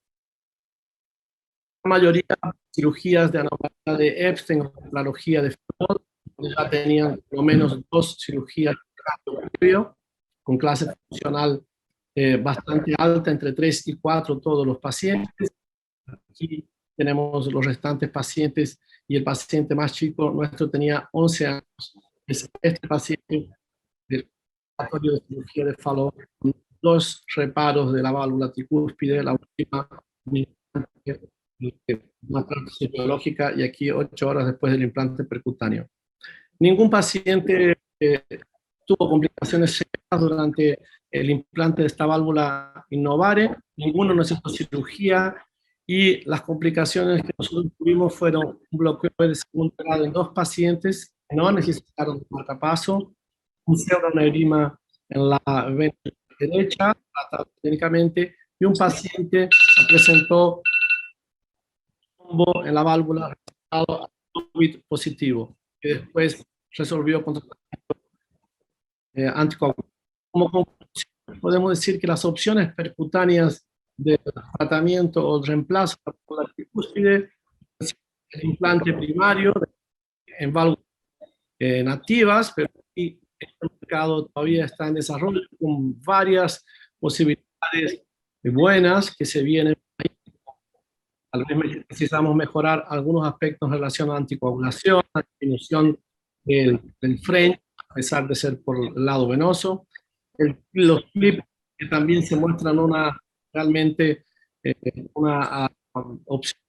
La mayoría de cirugías de anomalía de Epstein o paralogía de Fallot ya tenían por lo menos 2 cirugías con clase funcional bastante alta, entre 3 y 4 todos los pacientes. Aquí tenemos los restantes pacientes, y el paciente más chico nuestro tenía 11 años. Es este paciente del laboratorio de cirugía de Fallot, con 2 reparos de la válvula tricúspide, la última una prótesis biológica, y aquí 8 horas después del implante percutáneo. Ningún paciente tuvo complicaciones serias durante el implante de esta válvula Innovare, ninguno necesitó cirugía, y las complicaciones que nosotros tuvimos fueron un bloqueo de segundo grado en 2 pacientes que no necesitaron de marcapaso, un pseudoaneurisma en la vena derecha, tratado clínicamente, y un paciente presentó en la válvula resultado COVID positivo, que después resolvió con anticoagulante. Como conclusión, podemos decir que las opciones percutáneas de tratamiento o reemplazo de la tricúspide el implante primario en válvulas nativas, pero el mercado todavía está en desarrollo con varias posibilidades buenas que se vienen. Tal vez necesitamos mejorar algunos aspectos en relación a anticoagulación, a disminución del freno, a pesar de ser por el lado venoso. Los clips que también se muestran realmente una opción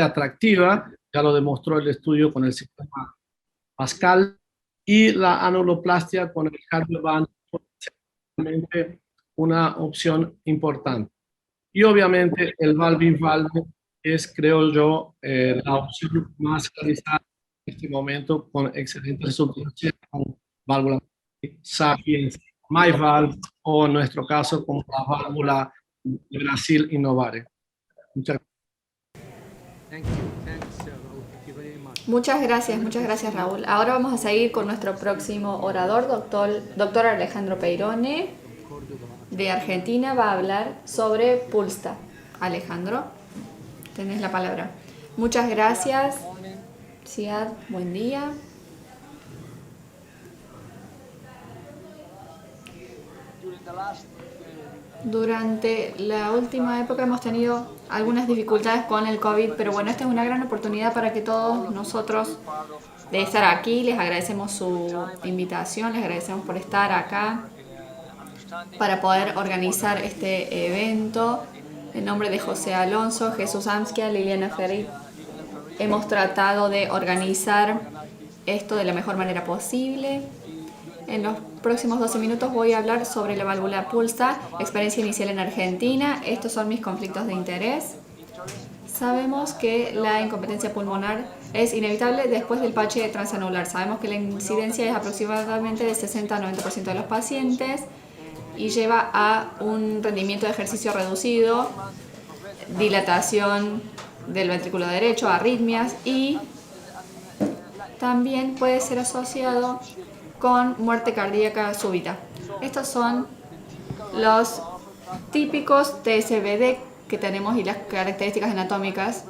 atractiva, ya lo demostró el estudio con el sistema Pascal, y la anuloplastia con el cardioband, realmente una opción importante. Y obviamente el valve-in-valve es, creo yo, la opción más realizada en este momento con excelentes resultados con válvula Sapiens, MyValve o en nuestro caso con la válvula de Brasil Innovare. Muchas Muchas gracias Raúl. Ahora vamos a seguir con nuestro próximo orador, doctor Alejandro Peirone, de Argentina, va a hablar sobre Pulsta. Alejandro, tenés la palabra. Muchas gracias. Siad, buen día. Durante la última época hemos tenido algunas dificultades con el COVID, pero bueno, esta es una gran oportunidad para que todos nosotros de estar aquí. Les agradecemos su invitación, les agradecemos por estar acá para poder organizar este evento. En nombre de José Alonso, Jesús Amskia, Liliana Ferri, hemos tratado de organizar esto de la mejor manera posible. En los próximos 12 minutos voy a hablar sobre la válvula Pulsta, experiencia inicial en Argentina. Estos son mis conflictos de interés. Sabemos que la incompetencia pulmonar es inevitable después del parche transanular. Sabemos que la incidencia es aproximadamente de 60 a 90% de los pacientes y lleva a un rendimiento de ejercicio reducido, dilatación del ventrículo derecho, arritmias y también puede ser asociado con muerte cardíaca súbita. Estos son los típicos TSBD que tenemos y las características anatómicas.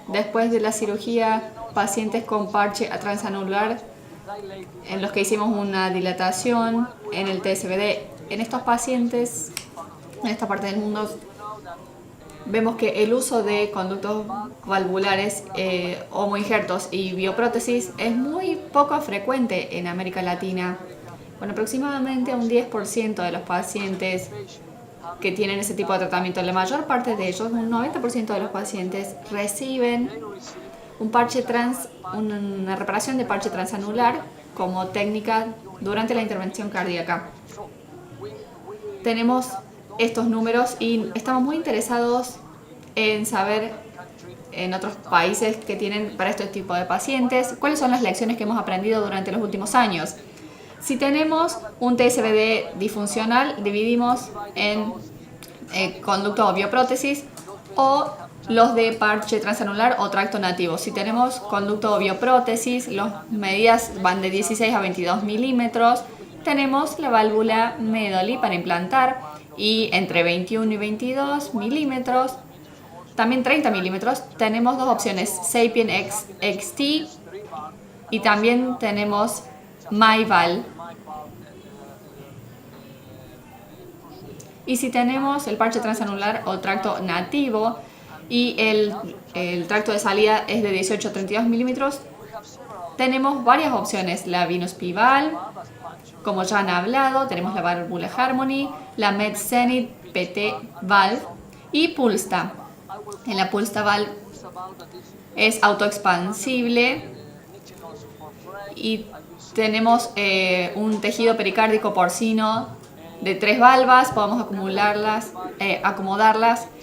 Después de la cirugía, pacientes con parche transanular en los que hicimos una dilatación en el TSBD. En estos pacientes, en esta parte del mundo, vemos que el uso de conductos valvulares, homoinjertos y bioprótesis es muy poco frecuente en América Latina. Bueno, aproximadamente un 10% de los pacientes que tienen ese tipo de tratamiento, la mayor parte de ellos, un 90% de los pacientes, reciben una reparación de parche transanular como técnica durante la intervención cardíaca. Tenemos estos números y estamos muy interesados en saber en otros países que tienen para este tipo de pacientes cuáles son las lecciones que hemos aprendido durante los últimos años. Si tenemos un TSBD disfuncional, dividimos en conducto o bioprótesis o los de parche transanular o tracto nativo. Si tenemos conducto o bioprótesis, las medidas van de 16 a 22 milímetros. Tenemos la válvula Medoli para implantar y entre 21 y 22 milímetros, también 30 milímetros, tenemos dos opciones, Sapien XT y también tenemos MyValve. Y si tenemos el parche transanular o tracto nativo y el tracto de salida es de 18 a 32 milímetros, tenemos varias opciones, la Venus P-Valve, como ya han hablado, tenemos la válvula Harmony, la MedZenit PT Valve y Pulsta. En la Pulsta Valve es autoexpansible y tenemos un tejido pericárdico porcino de 3 valvas, podemos acomodarlas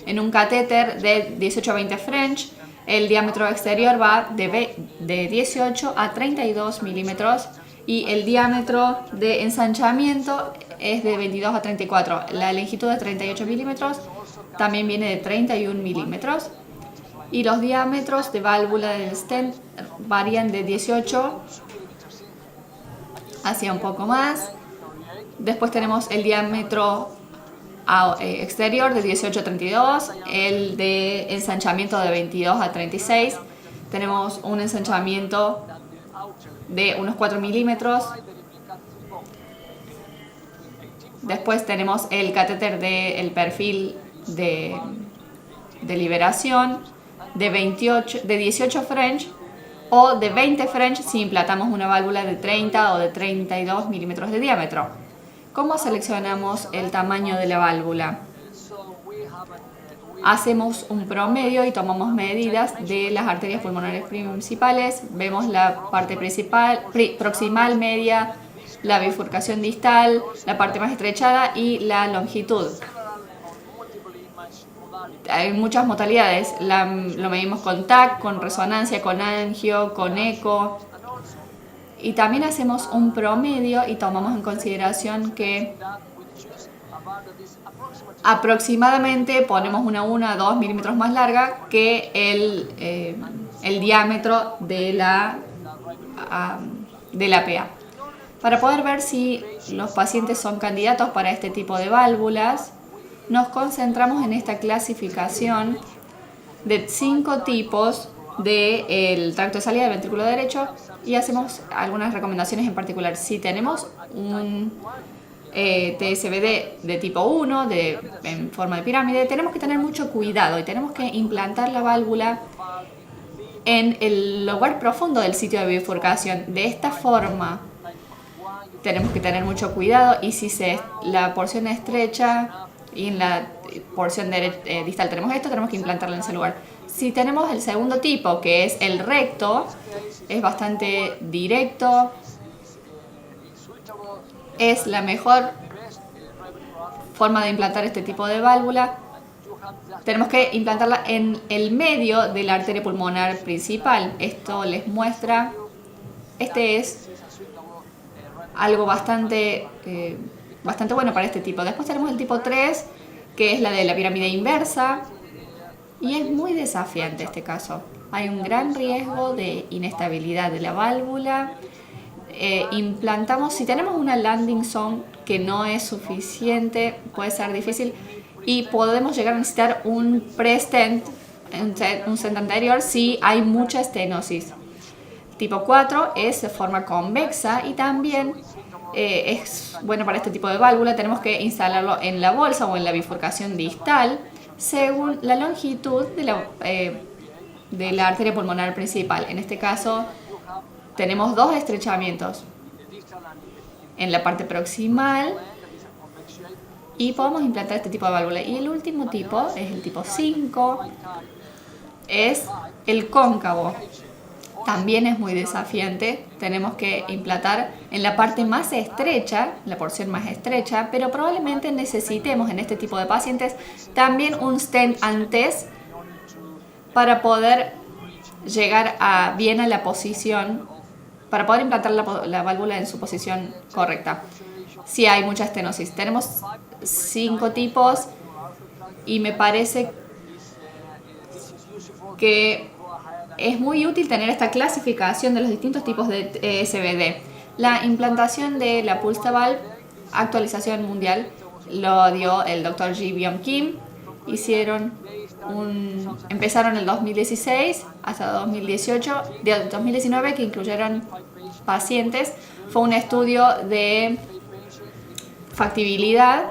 en un catéter de 18 a 20 French. El diámetro exterior va de 18 a 32 milímetros y el diámetro de ensanchamiento es de 22 a 34. La longitud de 38 milímetros también viene de 31 milímetros. Y los diámetros de válvula del stent varían de 18 hacia un poco más. Después tenemos el diámetro exterior de 18 a 32, el de ensanchamiento de 22 a 36. Tenemos un ensanchamiento de unos 4 milímetros. Después tenemos el catéter del perfil de liberación de 18 French o de 20 French si implantamos una válvula de 30 o de 32 milímetros de diámetro. ¿Cómo seleccionamos el tamaño de la válvula? Hacemos un promedio y tomamos medidas de las arterias pulmonares principales. Vemos la parte principal, proximal, media, la bifurcación distal, la parte más estrechada y la longitud. Hay muchas modalidades. Lo medimos con TAC, con resonancia, con angio, con eco. Y también hacemos un promedio y tomamos en consideración que aproximadamente ponemos una 1 a 2 milímetros más larga que el diámetro de la PA. Para poder ver si los pacientes son candidatos para este tipo de válvulas, nos concentramos en esta clasificación de 5 tipos del tracto de salida del ventrículo derecho y hacemos algunas recomendaciones en particular. Si tenemos un TSBD de tipo 1, en forma de pirámide, tenemos que tener mucho cuidado y tenemos que implantar la válvula en el lugar profundo del sitio de bifurcación. De esta forma tenemos que tener mucho cuidado y si la porción estrecha y en la porción distal tenemos esto, tenemos que implantarla en ese lugar. Si tenemos el segundo tipo, que es el recto, es bastante directo, es la mejor forma de implantar este tipo de válvula. Tenemos que implantarla en el medio de la arteria pulmonar principal. Esto les muestra, este es algo bastante bueno para este tipo. Después tenemos el tipo 3, que es la de la pirámide inversa, y es muy desafiante este caso. Hay un gran riesgo de inestabilidad de la válvula. Si tenemos una landing zone que no es suficiente, puede ser difícil y podemos llegar a necesitar un pre-stent, un stent anterior, si hay mucha estenosis. Tipo 4 es de forma convexa y también es bueno para este tipo de válvula. Tenemos que instalarlo en la bolsa o en la bifurcación distal según la longitud de la arteria pulmonar principal. En este caso tenemos 2 estrechamientos en la parte proximal y podemos implantar este tipo de válvula. Y el último tipo es el tipo 5, es el cóncavo. También es muy desafiante. Tenemos que implantar en la parte más estrecha, la porción más estrecha, pero probablemente necesitemos en este tipo de pacientes también un stent antes para poder llegar bien a la posición, para poder implantar la válvula en su posición correcta. Si hay mucha estenosis. Tenemos 5 tipos y me parece que es muy útil tener esta clasificación de los distintos tipos de SBD. La implantación de la Pulsed Valve, actualización mundial, lo dio el Dr. Ji Byung Kim. Empezaron en el 2016 hasta 2019, que incluyeron pacientes. Fue un estudio de factibilidad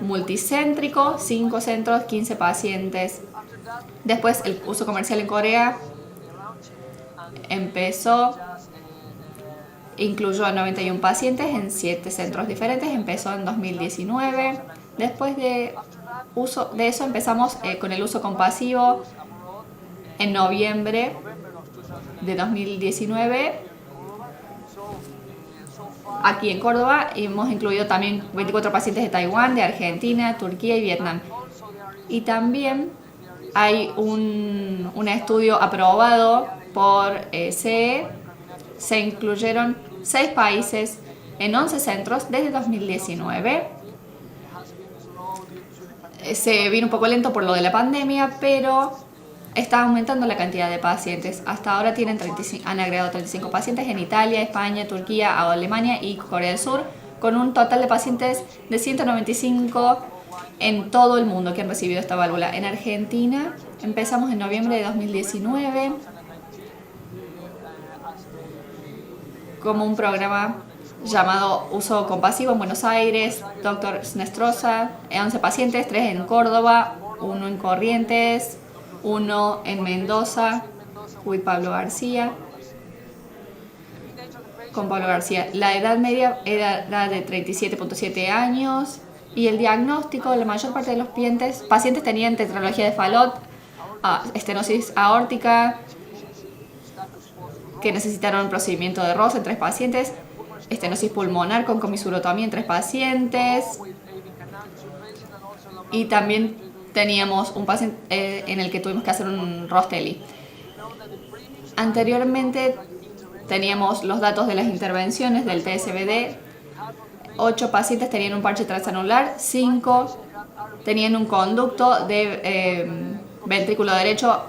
multicéntrico, 5 centros, 15 pacientes. Después el uso comercial en Corea incluyó a 91 pacientes en 7 centros diferentes, empezó en 2019. Después de eso empezamos con el uso compasivo en noviembre de 2019 aquí en Córdoba. Hemos incluido también 24 pacientes de Taiwán, de Argentina, Turquía y Vietnam. Y también hay un estudio aprobado por CE. Se incluyeron 6 países en 11 centros desde 2019. Se vino un poco lento por lo de la pandemia, pero está aumentando la cantidad de pacientes. Hasta ahora han agregado 35 pacientes en Italia, España, Turquía, Alemania y Corea del Sur, con un total de pacientes de 195 en todo el mundo que han recibido esta válvula. En Argentina empezamos en noviembre de 2019 como un programa llamado Uso Compasivo en Buenos Aires, Dr. Snestrosa, 11 pacientes, 3 en Córdoba, 1 en Corrientes, 1 en Mendoza, con Pablo García. La edad media era de 37.7 años y el diagnóstico, la mayor parte de los pacientes tenían tetralogía de Fallot, estenosis aórtica, que necesitaron un procedimiento de Ross en 3 pacientes, estenosis pulmonar con comisurotomía en 3 pacientes, y también teníamos un paciente en el que tuvimos que hacer un Ross-Telly. Anteriormente teníamos los datos de las intervenciones del TSBD. 8 pacientes tenían un parche transanular, 5 tenían un conducto de ventrículo derecho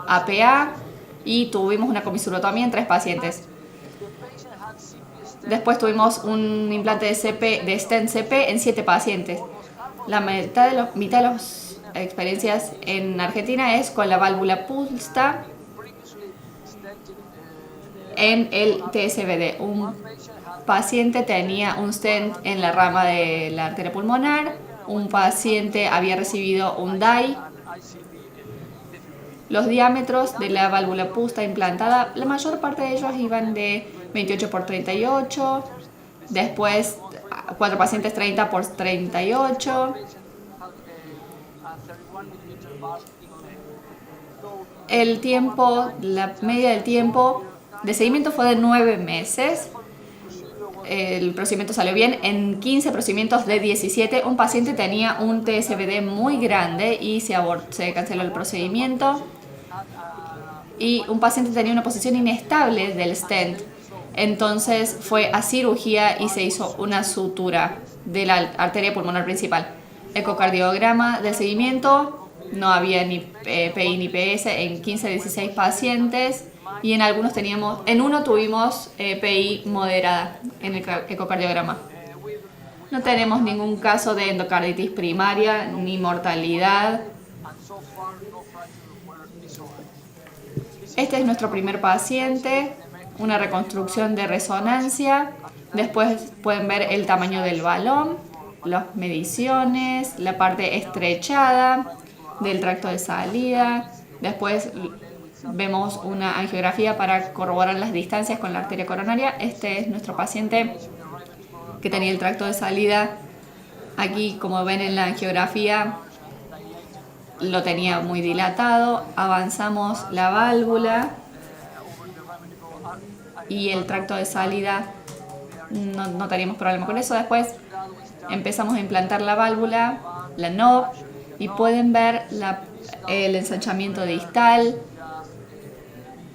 APA y tuvimos una comisurotomía en 3 pacientes. Después tuvimos un implante de stent CP en 7 pacientes. La mitad de las experiencias en Argentina es con la válvula Pulsta en el TSBD. Un paciente tenía un stent en la rama de la arteria pulmonar, un paciente había recibido un DAI. Los diámetros de la válvula Pulsta implantada, la mayor parte de ellos iban de 28 por 38, después 4 pacientes 30 por 38. La media del tiempo de seguimiento fue de 9 meses. El procedimiento salió bien. En 15 procedimientos de 17, un paciente tenía un TSBD muy grande y se canceló el procedimiento. Y un paciente tenía una posición inestable del stent. Entonces fue a cirugía y se hizo una sutura de la arteria pulmonar principal. Ecocardiograma del seguimiento, no había ni PI ni PS en 15 de 16 pacientes y en uno tuvimos PI moderada en el ecocardiograma. No tenemos ningún caso de endocarditis primaria ni mortalidad. Este es nuestro primer paciente, una reconstrucción de resonancia. Después pueden ver el tamaño del balón, las mediciones, la parte estrechada del tracto de salida. Después vemos una angiografía para corroborar las distancias con la arteria coronaria. Este es nuestro paciente que tenía el tracto de salida. Aquí, como ven en la angiografía, lo tenía muy dilatado. Avanzamos la válvula y el tracto de salida no teníamos problema con eso. Después empezamos a implantar la válvula, la knob, y pueden ver el ensanchamiento distal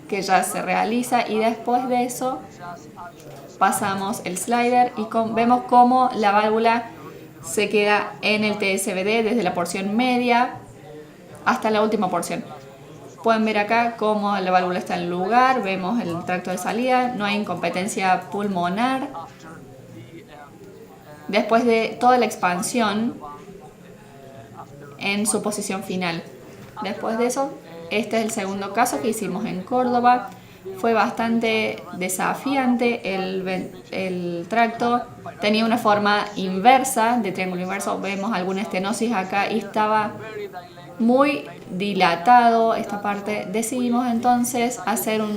que ya se realiza, y después de eso pasamos el slider y vemos cómo la válvula se queda en el TSBD desde la porción media hasta la última porción. Pueden ver acá cómo la válvula está en lugar, vemos el tracto de salida, no hay incompetencia pulmonar. Después de toda la expansión en su posición final. Después de eso, este es el segundo caso que hicimos en Córdoba. Fue bastante desafiante. El tracto tenía una forma inversa, de triángulo inverso. Vemos alguna estenosis acá y estaba muy dilatado esta parte. Decidimos entonces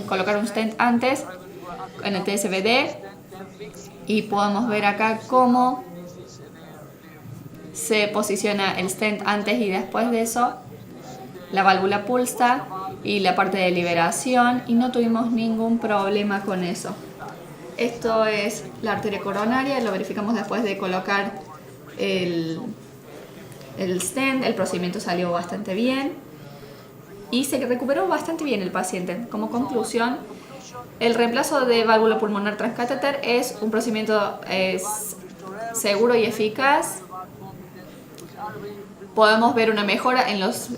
colocar un stent antes en el TSBD y podemos ver acá cómo se posiciona el stent antes y después de eso, la válvula Pulsta y la parte de liberación, y no tuvimos ningún problema con eso. Esto es la arteria coronaria, lo verificamos después de colocar el stent. El procedimiento salió bastante bien y se recuperó bastante bien el paciente. Como conclusión, el reemplazo de válvula pulmonar transcatéter es un procedimiento seguro y eficaz. Podemos ver una mejora en los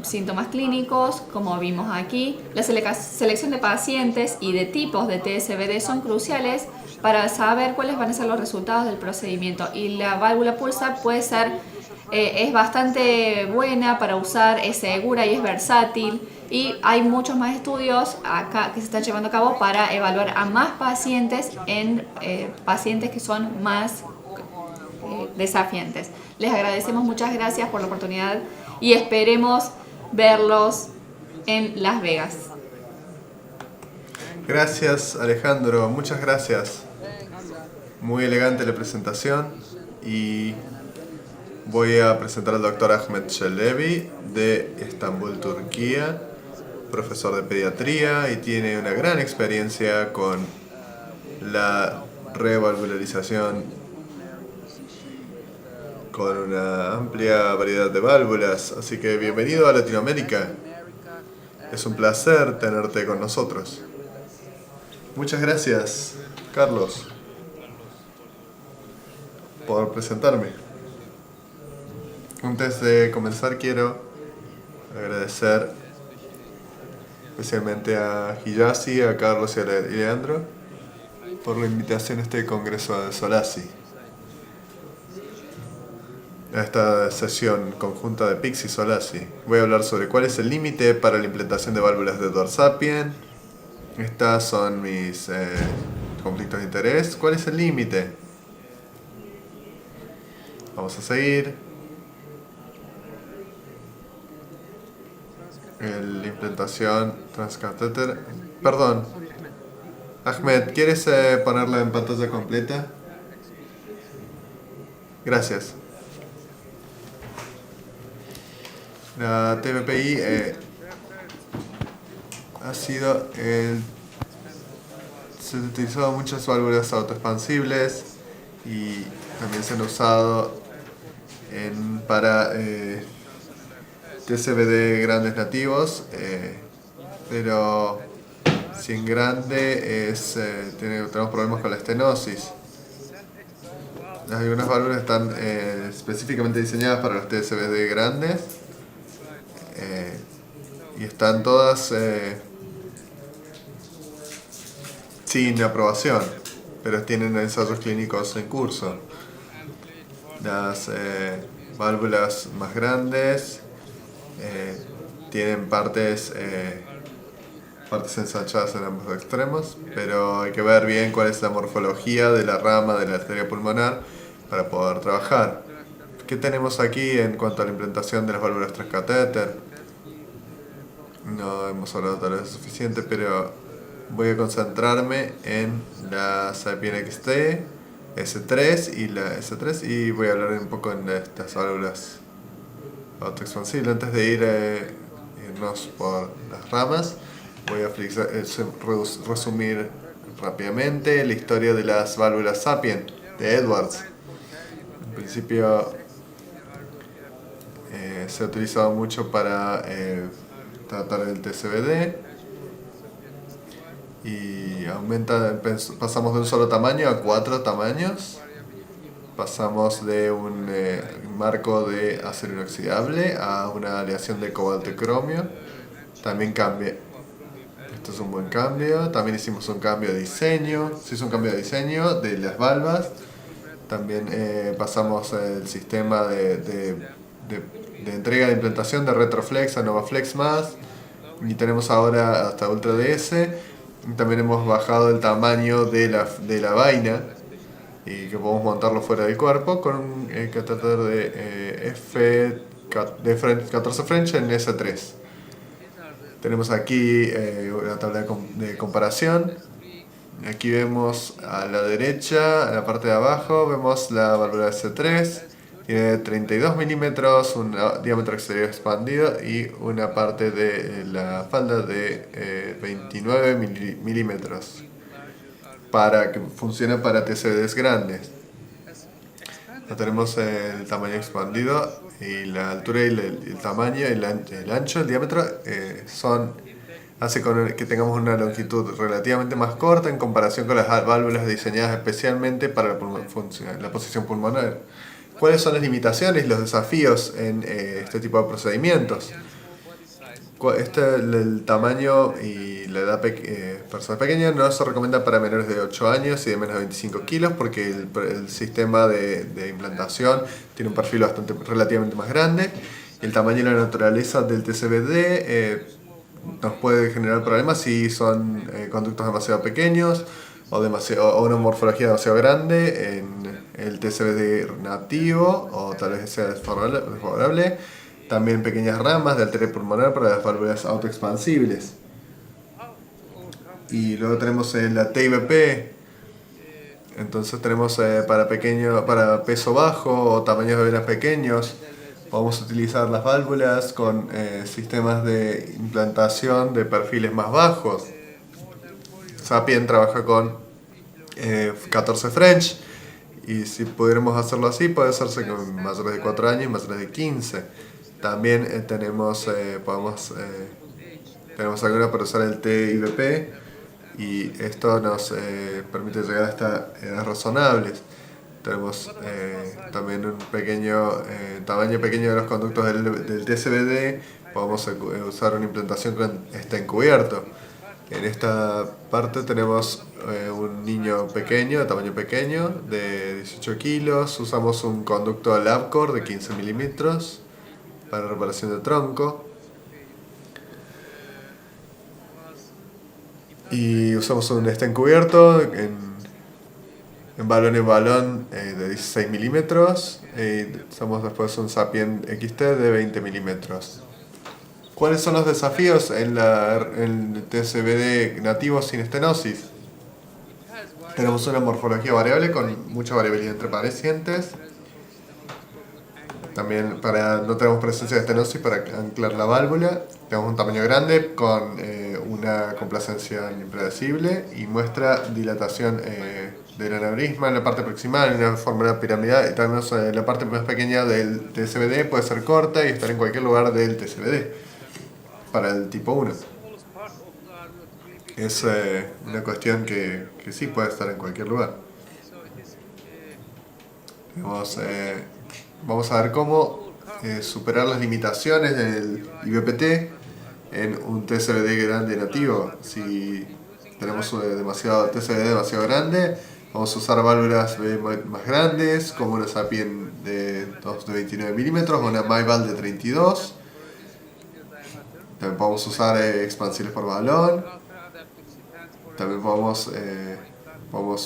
síntomas clínicos, como vimos aquí. La selección de pacientes y de tipos de TSBD son cruciales para saber cuáles van a ser los resultados del procedimiento, y la válvula Pulsa puede ser es bastante buena para usar, es segura y es versátil. Y hay muchos más estudios acá que se están llevando a cabo para evaluar a más pacientes en pacientes que son más desafiantes. Les agradecemos, muchas gracias por la oportunidad y esperemos verlos en Las Vegas. Gracias, Alejandro, muchas gracias. Muy elegante la presentación y voy a presentar al doctor Ahmet Çelebi de Estambul, Turquía, profesor de pediatría y tiene una gran experiencia con la revalvularización con una amplia variedad de válvulas. Así que bienvenido a Latinoamérica. Es un placer tenerte con nosotros. Muchas gracias, Carlos, por presentarme. Antes de comenzar quiero agradecer especialmente a Hijazi, a Carlos y a Leandro por la invitación a este congreso de Solasi, a esta sesión conjunta de PICS y Solasi. Voy a hablar sobre cuál es el límite para la implantación de válvulas de Edwards Sapien. Estas son mis conflictos de interés. ¿Cuál es el límite? Vamos a seguir. La implantación transcatéter. Perdón. Ahmed, ¿quieres ponerla en pantalla completa? Gracias. La TVPI ha sido se han utilizado muchas válvulas autoexpansibles y también se han usado para TCVD grandes nativos, pero si en grande tenemos problemas con la estenosis. Algunas válvulas están específicamente diseñadas para los TCVD grandes y están todas sin aprobación, pero tienen ensayos clínicos en curso. Las válvulas más grandes tienen partes ensanchadas en ambos extremos, pero hay que ver bien cuál es la morfología de la rama de la arteria pulmonar para poder trabajar. ¿Qué tenemos aquí en cuanto a la implantación de las válvulas transcatéter? No hemos hablado tal vez suficiente, pero voy a concentrarme en la Sapien XT, S3 y la S3 y voy a hablar un poco en estas válvulas autoexpansibles. Antes de irnos por las ramas, voy a resumir rápidamente la historia de las válvulas Sapien de Edwards. En principio se ha utilizado mucho para tratar el TCVD y pasamos de un solo tamaño a 4 tamaños. Pasamos de un marco de acero inoxidable a una aleación de cobalto y cromio. También cambia. Esto es un buen cambio. También hicimos un cambio de diseño. Se hizo un cambio de diseño de las valvas. También pasamos el sistema de entrega de implantación de Retroflex a NovaFlex más. Y tenemos ahora hasta Ultra DS. Y también hemos bajado el tamaño de la vaina y que podemos montarlo fuera del cuerpo con un catéter de 14 French en S3. Tenemos aquí una tabla de comparación. Aquí vemos a la derecha, en la parte de abajo, vemos la válvula S3. Tiene 32 milímetros, un diámetro exterior expandido y una parte de la falda de 29 milímetros para que funcione para TCVDs grandes. Ya tenemos el tamaño expandido y la altura y el tamaño, el ancho, el diámetro hace que tengamos una longitud relativamente más corta en comparación con las válvulas diseñadas especialmente para la posición pulmonar. ¿Cuáles son las limitaciones y los desafíos en este tipo de procedimientos? El tamaño y la edad personas pequeñas no se recomienda para menores de 8 años y de menos de 25 kilos porque el sistema de implantación tiene un perfil relativamente más grande. El tamaño y la naturaleza del TCBD nos puede generar problemas si son conductos demasiado pequeños o una morfología demasiado grande en el TCBD nativo, o tal vez sea desfavorable. También pequeñas ramas de arteria pulmonar para las válvulas autoexpansibles. Y luego tenemos la TIVP. Entonces tenemos para peso bajo o tamaños de venas pequeños. Podemos utilizar las válvulas con sistemas de implantación de perfiles más bajos. Sapien trabaja con 14 French, y si pudiéramos hacerlo así, puede hacerse con mayores de 4 años y mayores de 15. También tenemos alguna para usar el TIVP, y esto nos permite llegar hasta edades razonables. Tenemos también un tamaño pequeño de los conductos del TCBD. Podemos usar una implantación con encubierto. En esta parte tenemos un niño pequeño, de tamaño pequeño, de 18 kilos. Usamos un conducto Labcore de 15 milímetros para reparación de tronco. Y usamos un encubierto en balón de 16 milímetros. Y usamos después un Sapien XT de 20 milímetros. ¿Cuáles son los desafíos en el TCBD nativo sin estenosis? Tenemos una morfología variable con mucha variabilidad entre pacientes. También no tenemos presencia de estenosis para anclar la válvula. Tenemos un tamaño grande con una complacencia impredecible y muestra dilatación del aneurisma en la parte proximal, en una forma piramidal, y también la parte más pequeña del TCBD puede ser corta y estar en cualquier lugar del TCBD. Para el tipo 1 es una cuestión que sí puede estar en cualquier lugar. Vamos a ver cómo superar las limitaciones del IBPT en un TCBD grande nativo. Si tenemos TCBD demasiado grande, vamos a usar válvulas más grandes, como una Sapien de 29 milímetros o una MyVal de 32. También podemos usar expansibles por balón. También podemos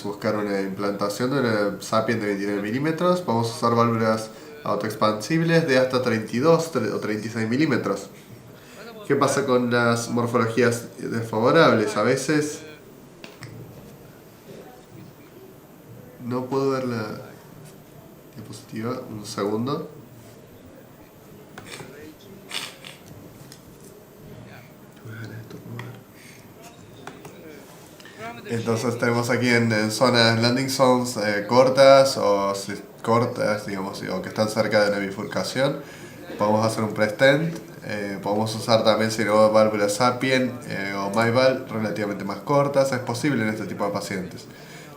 buscar una implantación de una Sapien de 29 milímetros. Podemos usar válvulas autoexpansibles de hasta 32 o 36 milímetros. ¿Qué pasa con las morfologías desfavorables? A veces no puedo ver la diapositiva. Un segundo. Entonces tenemos aquí en zonas landing zones cortas digamos, o que están cerca de una bifurcación. Podemos hacer un pre-stent. Podemos usar también, si no, válvulas Sapien o MyVal relativamente más cortas. Es posible en este tipo de pacientes.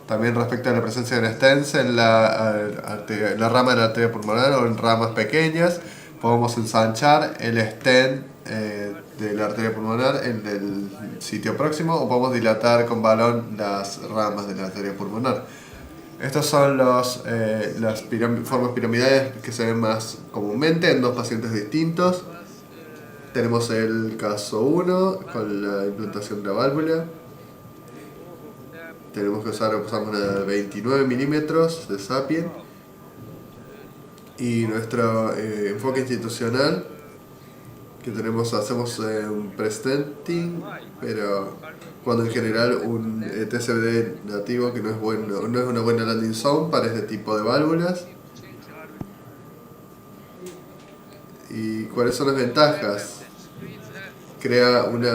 También respecto a la presencia de un stents en la rama de la arteria pulmonar o en ramas pequeñas, podemos ensanchar el stent de la arteria pulmonar en el sitio próximo, o podemos dilatar con balón las ramas de la arteria pulmonar. Estas son las formas piramidales que se ven más comúnmente en dos pacientes distintos. Tenemos el caso 1 con la implantación de la válvula. Usamos una 29 milímetros de Sapien. Y nuestro enfoque institucional, que hacemos un pre-stenting, pero cuando en general un TCBD nativo que no es una buena landing zone para este tipo de válvulas. ¿Y cuáles son las ventajas? Crea una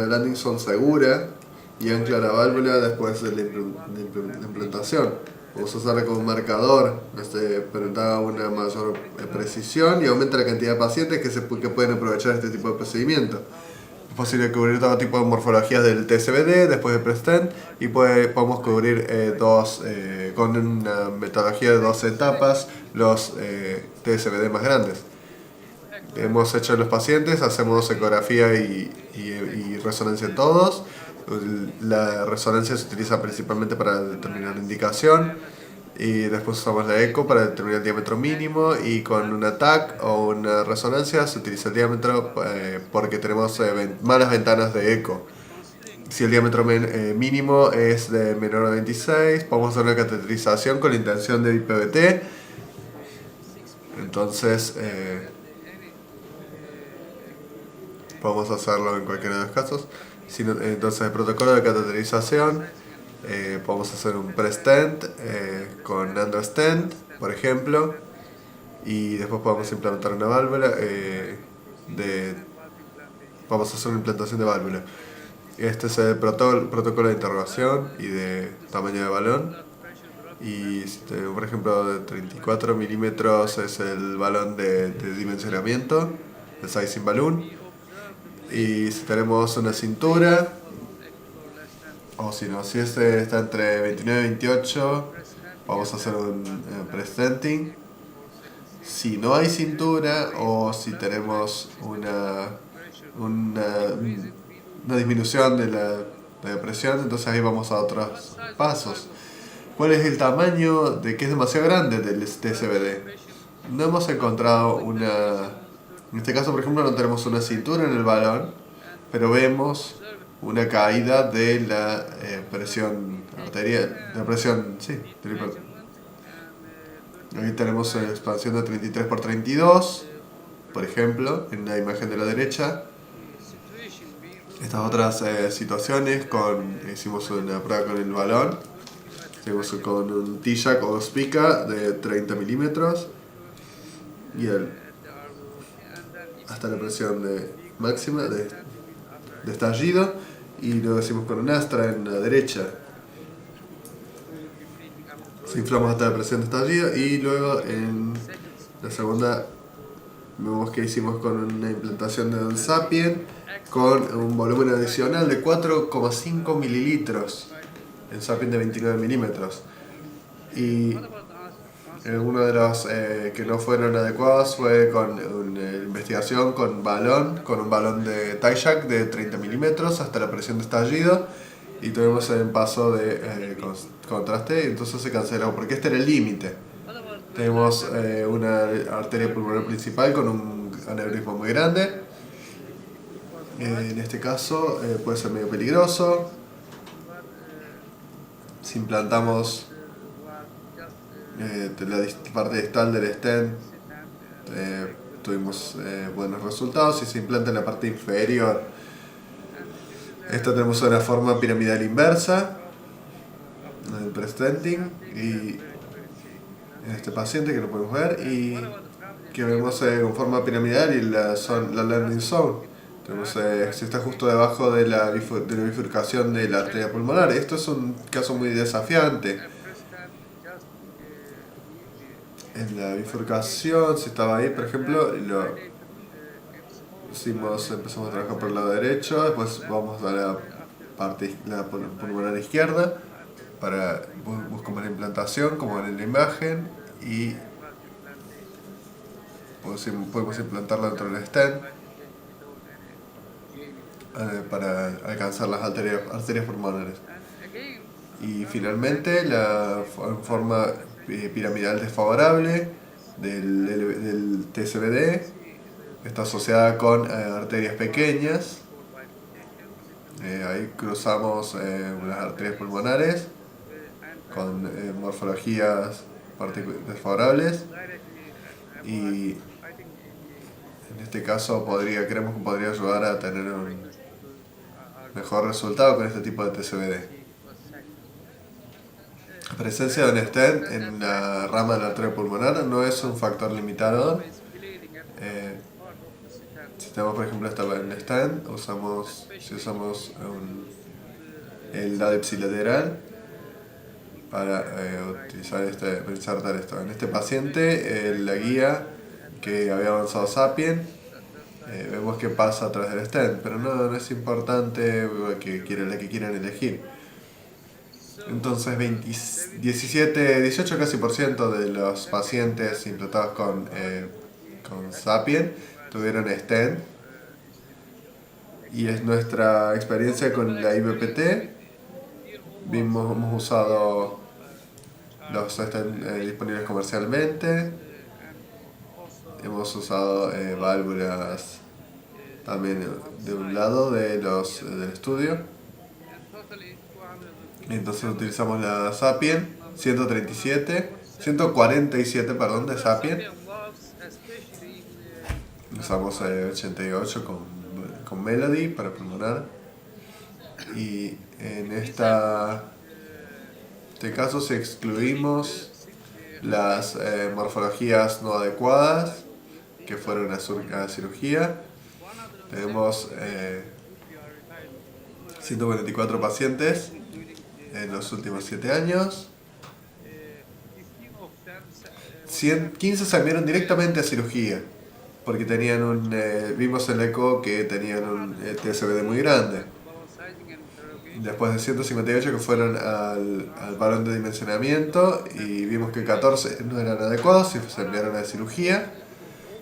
landing zone segura y ancla la válvula después de la implantación. Vamos a usarla como marcador, pero da una mayor precisión y aumenta la cantidad de pacientes que pueden aprovechar este tipo de procedimiento. Es posible cubrir todo tipo de morfologías del TCBD después de pre-stent, y podemos cubrir con una metodología de 2 etapas los TCBD más grandes. hemos hecho en los pacientes, hacemos ecografía y resonancia en todos. La resonancia se utiliza principalmente para determinar la indicación y después usamos la eco para determinar el diámetro mínimo, y con una TAC o una resonancia se utiliza el diámetro porque tenemos malas ventanas de eco. Si el diámetro mínimo es de menor a 26, podemos hacer una cateterización con la intención de IPVT. Entonces, podemos hacerlo en cualquiera de los casos. Entonces, el protocolo de cateterización, podemos hacer un pre-stent con under-stent, por ejemplo, y después podemos implementar una válvula. Vamos a hacer una implantación de válvula. Este es el protocolo de interrogación y de tamaño de balón. Y por ejemplo, de 34 milímetros es el balón de dimensionamiento, el sizing balloon. Y si tenemos una cintura, o si no, si está entre 29 y 28, vamos a hacer un presenting. Si no hay cintura, o si tenemos una disminución de la presión, entonces ahí vamos a otros pasos. ¿Cuál es el tamaño de que es demasiado grande del TSBD? No hemos encontrado en este caso, por ejemplo, no tenemos una cintura en el balón, pero vemos una caída de la presión arterial, de la presión, sí, ahí tenemos una expansión de 33 por 32, por ejemplo, en la imagen de la derecha. Estas otras situaciones, hicimos una prueba con el balón, hicimos con un T-Jack o Spica de 30 milímetros y hasta la presión máxima de estallido, y luego hicimos con un Astra en la derecha. Se inflamos hasta la presión de estallido, y luego en la segunda vemos que hicimos con una implantación de un Sapien con un volumen adicional de 4,5 mililitros en Sapien de 29 milímetros. Y uno de los que no fueron adecuados fue con una investigación con un balón de Tyjack de 30 milímetros hasta la presión de estallido, y tuvimos el paso de contraste, y entonces se canceló porque este era el límite. Tenemos una arteria pulmonar principal con un aneurisma muy grande. En este caso puede ser medio peligroso. Si implantamos la parte distal del stent, tuvimos buenos resultados. Si se implanta en la parte inferior, esta tenemos una forma piramidal inversa en el prestenting, y en este paciente que lo podemos ver, y que vemos con forma piramidal y la landing zone. Si está justo debajo de la bifurcación de la arteria pulmonar. Esto es un caso muy desafiante. En la bifurcación, si estaba ahí, por ejemplo, empezamos a trabajar por el lado derecho, después vamos a la parte pulmonar izquierda, buscamos la implantación como en la imagen, y podemos implantarla dentro del stent para alcanzar las arterias pulmonares. Y finalmente la forma piramidal desfavorable del TSBD está asociada con arterias pequeñas. Ahí cruzamos unas arterias pulmonares con morfologías desfavorables, y en este caso creemos que podría ayudar a tener un mejor resultado con este tipo de TSBD. La presencia de un stent en la rama de la arteria pulmonar no es un factor limitador. Si tenemos, por ejemplo, el stent, si usamos el lado ipsilateral para insertar esto. En este paciente, la guía que había avanzado Sapien, vemos que pasa a través del stent, pero no es importante la que quieran elegir. Entonces 18 casi % de los pacientes implantados con Sapien tuvieron stent. Y es nuestra experiencia con la IBPT. Hemos usado los stents disponibles comercialmente. Hemos usado válvulas también de un lado del estudio. Entonces utilizamos la Sapien 147 perdón, de Sapien. Usamos 88 con Melody para pulmonar. Y en este caso, si excluimos las morfologías no adecuadas que fueron a cirugía, tenemos 144 pacientes en los últimos 7 años. 15 se enviaron directamente a cirugía porque tenían vimos en el eco que tenían un TSBD muy grande. Después de 158 que fueron al balón de dimensionamiento y vimos que 14 no eran adecuados y se enviaron a cirugía.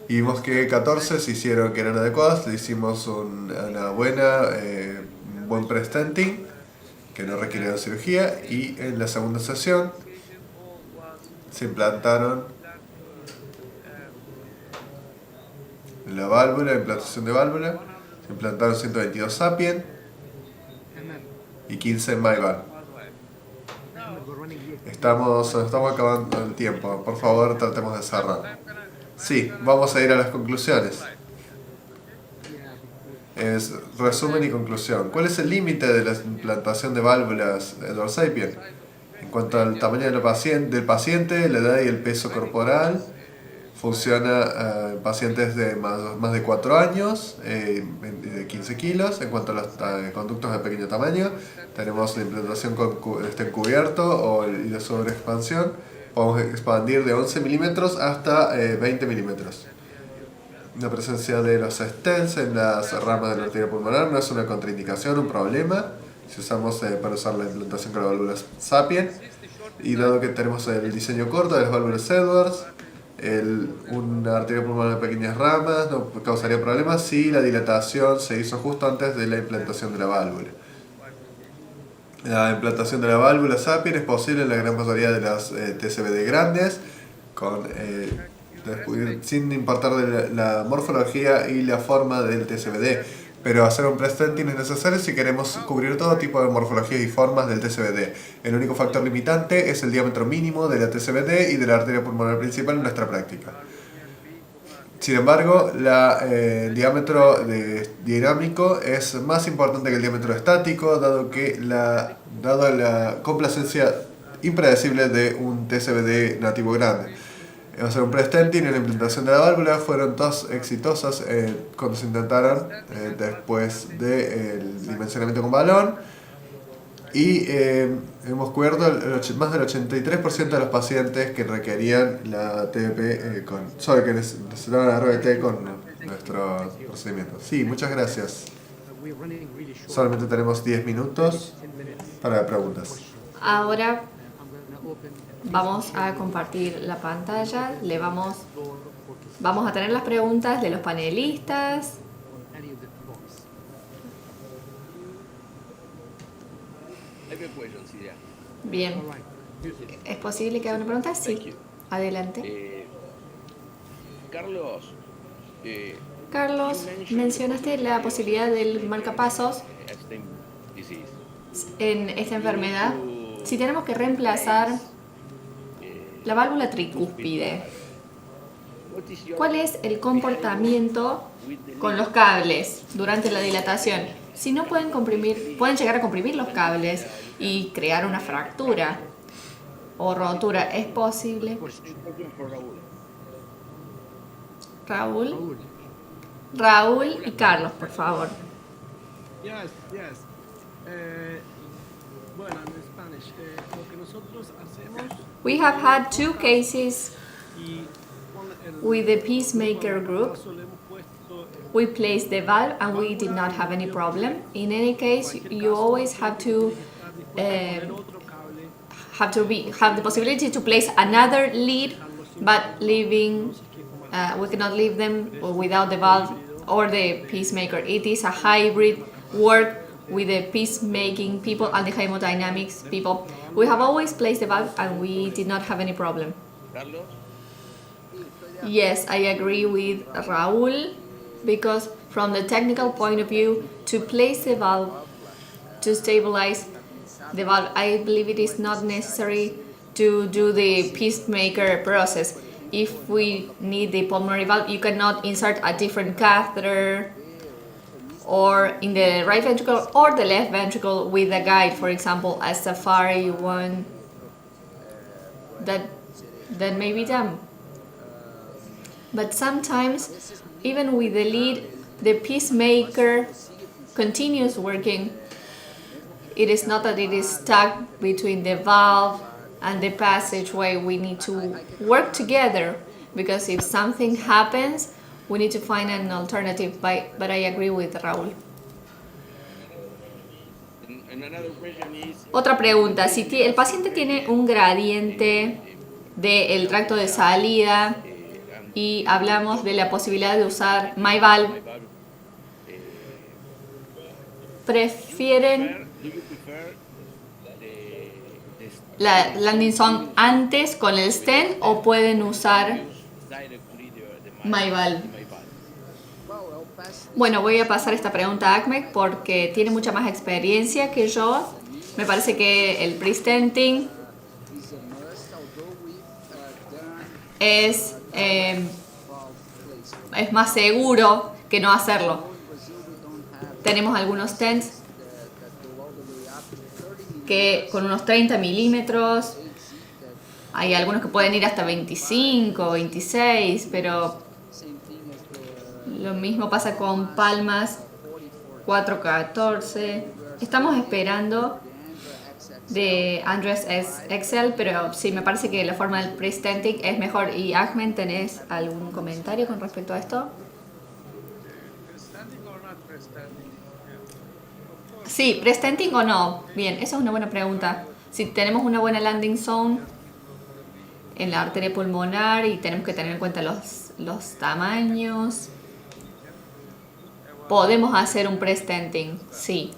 Y vimos que 14 se hicieron que eran adecuados, le hicimos un buen pre-stenting que no requirieron cirugía, y en la segunda sesión se implantaron la válvula, implantación de válvula, se implantaron 122 Sapien y 15 MyVal. Estamos acabando el tiempo, por favor tratemos de cerrar. Sí, vamos a ir a las conclusiones. Es resumen y conclusión. ¿Cuál es el límite de la implantación de válvulas Edwards Sapien? En cuanto al tamaño del paciente, la edad y el peso corporal, funciona en pacientes de más de 4 años, de 15 kilos. En cuanto a los conductos de pequeño tamaño, tenemos la implantación con encubierto y de sobreexpansión. Podemos expandir de 11 milímetros hasta 20 milímetros. La presencia de los stents en las ramas de la arteria pulmonar no es una contraindicación, un problema. Si usamos para usar la implantación con las válvulas Sapien. Y dado que tenemos el diseño corto de las válvulas Edwards, una arteria pulmonar de pequeñas ramas no causaría problemas si la dilatación se hizo justo antes de la implantación de la válvula. La implantación de la válvula Sapien es posible en la gran mayoría de las TSBD grandes, sin importar de la morfología y la forma del TSBD. Pero hacer un pre-stenting es necesario si queremos cubrir todo tipo de morfologías y formas del TSBD. El único factor limitante es el diámetro mínimo de la TSBD y de la arteria pulmonar principal en nuestra práctica. Sin embargo, el diámetro dinámico es más importante que el diámetro estático, dado la complacencia impredecible de un TSBD nativo grande. Hacer un pre-stenting y la implantación de la válvula fueron todas exitosas cuando se intentaron después del dimensionamiento con balón, y hemos cubierto más del 83% de los pacientes que requerían la TEP que necesitaban la RBT con nuestro procedimiento. Sí, muchas gracias. Solamente tenemos 10 minutos para preguntas. Ahora vamos a compartir la pantalla. Vamos a tener las preguntas de los panelistas. Bien. ¿Es posible que haga una pregunta? Sí. Adelante. Carlos, mencionaste la posibilidad del marcapasos en esta enfermedad. Si tenemos que reemplazar la válvula tricúspide, ¿cuál es el comportamiento con los cables durante la dilatación? Si no pueden llegar a comprimir los cables y crear una fractura o rotura, ¿es posible? Raúl y Carlos, por favor. Bueno, en Spanish, lo que nosotros hacemos. We have had 2 cases with the pacemaker group. We placed the valve and we did not have any problem. In any case, you always have the possibility to place another lead, but leaving we cannot leave them without the valve or the pacemaker. It is a hybrid work with the peacemaking people and the hemodynamics people. We have always placed the valve and we did not have any problem. Yes, I agree with Raúl, because from the technical point of view, to place the valve, to stabilize the valve, I believe it is not necessary to do the pacemaker process. If we need the pulmonary valve, you cannot insert a different catheter or in the right ventricle or the left ventricle with a guide, for example, a Safari one. That may be done. But sometimes, even with the lead, the pacemaker continues working. It is not that it is stuck between the valve and the passageway. We need to work together, because if something happens, we need to find an alternative. But I agree with Raúl. Otra pregunta, si el paciente tiene un gradiente del tracto de salida y hablamos de la posibilidad de usar MyValve, ¿prefieren la landing zone antes con el stent o pueden usar MyValve? Bueno, voy a pasar esta pregunta a Ahmed porque tiene mucha más experiencia que yo. Me parece que el pre-stenting es más seguro que no hacerlo. Tenemos algunos stents que con unos 30 milímetros, hay algunos que pueden ir hasta 25, 26, pero lo mismo pasa con palmas 414. Estamos esperando de Andres Excel, pero sí, me parece que la forma del pre-stenting es mejor. Y Ahmed, ¿tenés algún comentario con respecto a esto? Sí, pre-stenting o no. Bien, esa es una buena pregunta. Si tenemos una buena landing zone en la arteria pulmonar y tenemos que tener en cuenta los tamaños, podemos hacer un pre-stenting, sí.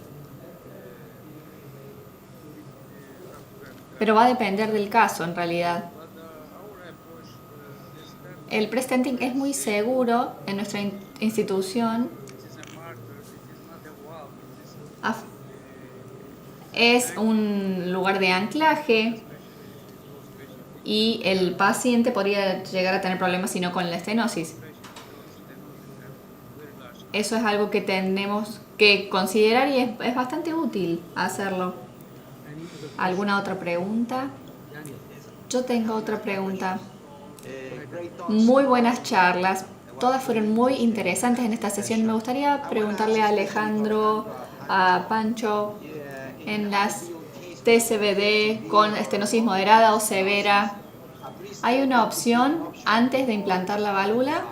Pero va a depender del caso, en realidad. El pre-stenting es muy seguro en nuestra institución. Es un lugar de anclaje y el paciente podría llegar a tener problemas si no con la estenosis. Eso es algo que tenemos que considerar y es bastante útil hacerlo. ¿Alguna otra pregunta? Yo tengo otra pregunta. Muy buenas charlas. Todas fueron muy interesantes en esta sesión. Me gustaría preguntarle a Alejandro, a Pancho, en las TCVD con estenosis moderada o severa, ¿hay una opción antes de implantar la válvula?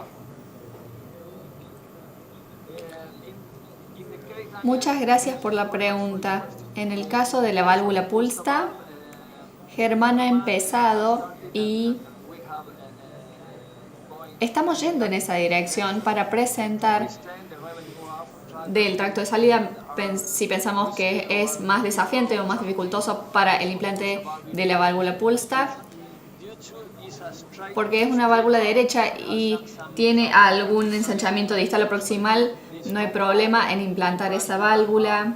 Muchas gracias por la pregunta. En el caso de la válvula Pulsta, Germán ha empezado y estamos yendo en esa dirección para presentar del tracto de salida, si pensamos que es más desafiante o más dificultoso para el implante de la válvula Pulsta, porque es una válvula derecha y tiene algún ensanchamiento distal o proximal, no hay problema en implantar esa válvula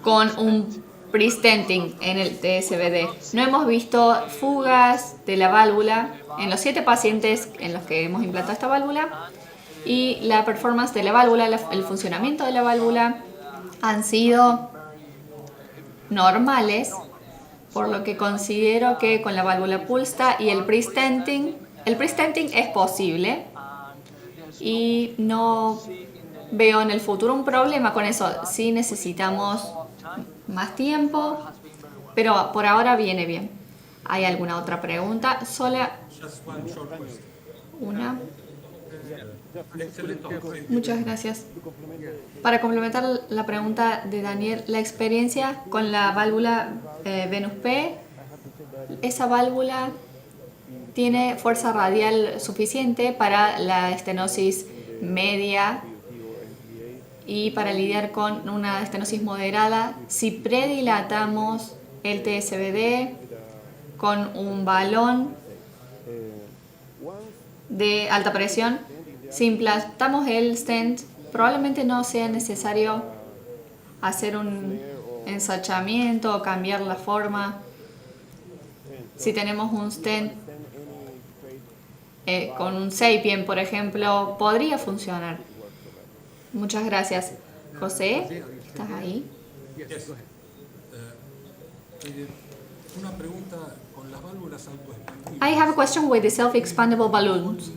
con un pre-stenting en el TSBD. No hemos visto fugas de la válvula en los 7 pacientes en los que hemos implantado esta válvula, y la performance de la válvula, el funcionamiento de la válvula han sido normales, por lo que considero que con la válvula Pulsta y el pre-stenting es posible y no veo en el futuro un problema con eso. Sí necesitamos más tiempo, pero por ahora viene bien. ¿Hay alguna otra pregunta? Sola una. Muchas gracias. Para complementar la pregunta de Daniel, la experiencia con la válvula Venus P, esa válvula tiene fuerza radial suficiente para la estenosis media y para lidiar con una estenosis moderada si predilatamos el TSBD con un balón de alta presión. Si implantamos el stent, probablemente no sea necesario hacer un ensachamiento o cambiar la forma. Si tenemos un stent con un Sapien, por ejemplo, podría funcionar. Muchas gracias. José, ¿estás ahí? Una pregunta con las válvulas autoexpandibles. I have a question with the self-expandable balloons.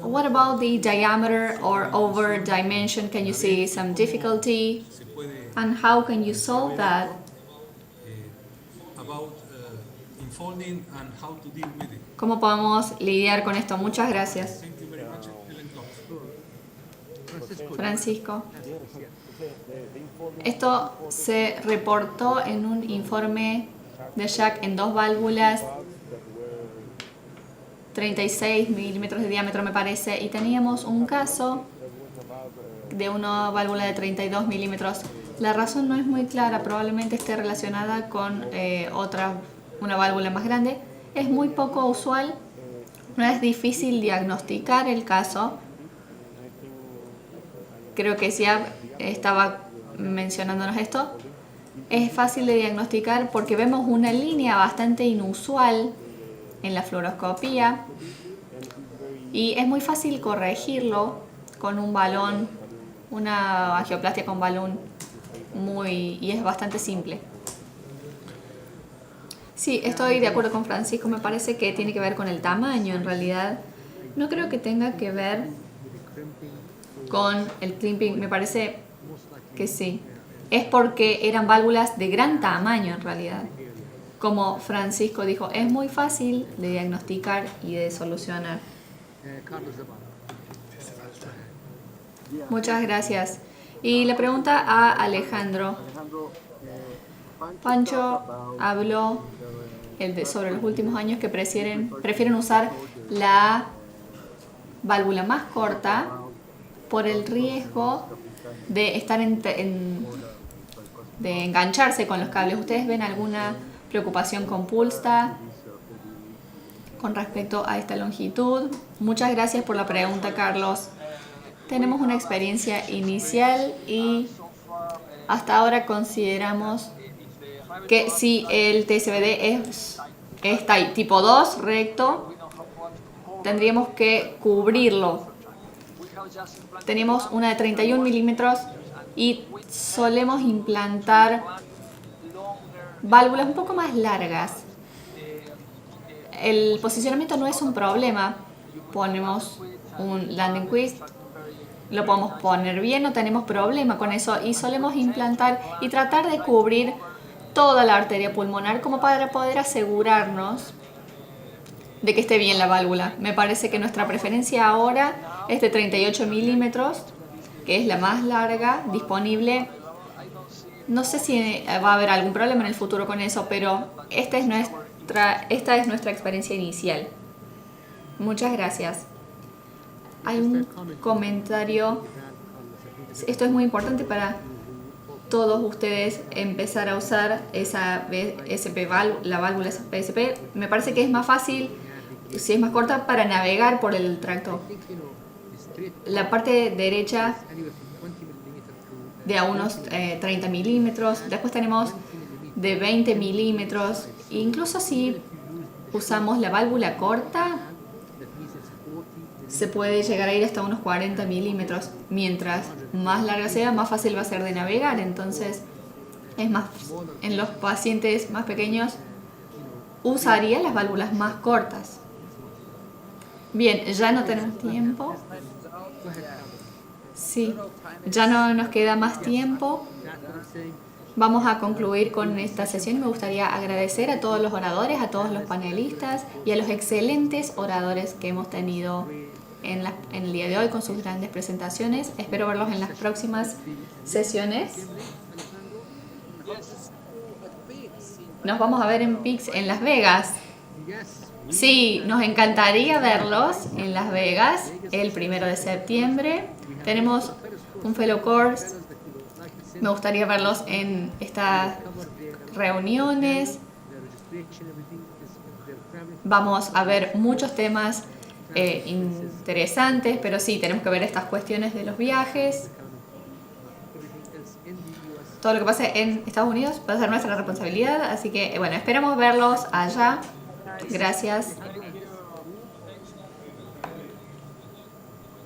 What about the diameter or over dimension? Can you see some difficulty? Se puede And how can you solve that? about unfolding and how to deal with it. ¿Cómo podemos lidiar con esto? Muchas gracias. Thank you very much, Ellen Thompson. Francisco. Esto se reportó en un informe de Jack en 2 válvulas, 36 milímetros de diámetro me parece, y teníamos un caso de una válvula de 32 milímetros. La razón no es muy clara, probablemente esté relacionada con una válvula más grande. Es muy poco usual, no es difícil diagnosticar el caso. Creo que Siab estaba mencionándonos esto. Es fácil de diagnosticar porque vemos una línea bastante inusual en la fluoroscopía y es muy fácil corregirlo con un balón, una angioplastia con balón y es bastante simple. Sí, estoy de acuerdo con Francisco, me parece que tiene que ver con el tamaño en realidad. No creo que tenga que ver con el clamping, me parece que sí. Es porque eran válvulas de gran tamaño en realidad. Como Francisco dijo, es muy fácil de diagnosticar y de solucionar. Muchas gracias. Y le pregunta a Alejandro. Pancho habló sobre los últimos años que prefieren usar la válvula más corta por el riesgo de estar de engancharse con los cables. ¿Ustedes ven alguna preocupación con Pulsta con respecto a esta longitud? Muchas gracias por la pregunta, Carlos. Tenemos una experiencia inicial y hasta ahora consideramos que si el TSBD es tipo 2 recto, tendríamos que cubrirlo. Tenemos una de 31 milímetros y solemos implantar válvulas un poco más largas. El posicionamiento no es un problema. Ponemos un landing twist, lo podemos poner bien, no tenemos problema con eso y solemos implantar y tratar de cubrir toda la arteria pulmonar como para poder asegurarnos de que esté bien la válvula. Me parece que nuestra preferencia ahora es de 38 milímetros, que es la más larga disponible. No sé si va a haber algún problema en el futuro con eso, pero esta es nuestra experiencia inicial. Muchas gracias. Hay un comentario. Esto es muy importante para todos ustedes empezar a usar esa la válvula PSP. Me parece que es más fácil, si es más corta, para navegar por el tracto. La parte derecha de a unos 30 milímetros. Después tenemos de 20 milímetros. Incluso si usamos la válvula corta, se puede llegar a ir hasta unos 40 milímetros. Mientras más larga sea, más fácil va a ser de navegar. Entonces, es más, en los pacientes más pequeños, usaría las válvulas más cortas. Bien, ya no tenemos tiempo. Sí, ya no nos queda más tiempo. Vamos a concluir con esta sesión. Me gustaría agradecer a todos los oradores, a todos los panelistas y a los excelentes oradores que hemos tenido en el día de hoy con sus grandes presentaciones. Espero verlos en las próximas sesiones. Nos vamos a ver en PIX en Las Vegas. Sí, nos encantaría verlos en Las Vegas el 1 de septiembre. Tenemos un fellow course. Me gustaría verlos en estas reuniones. Vamos a ver muchos temas interesantes, pero sí, tenemos que ver estas cuestiones de los viajes. Todo lo que pase en Estados Unidos va a ser nuestra responsabilidad, así que bueno, esperamos verlos allá. Gracias.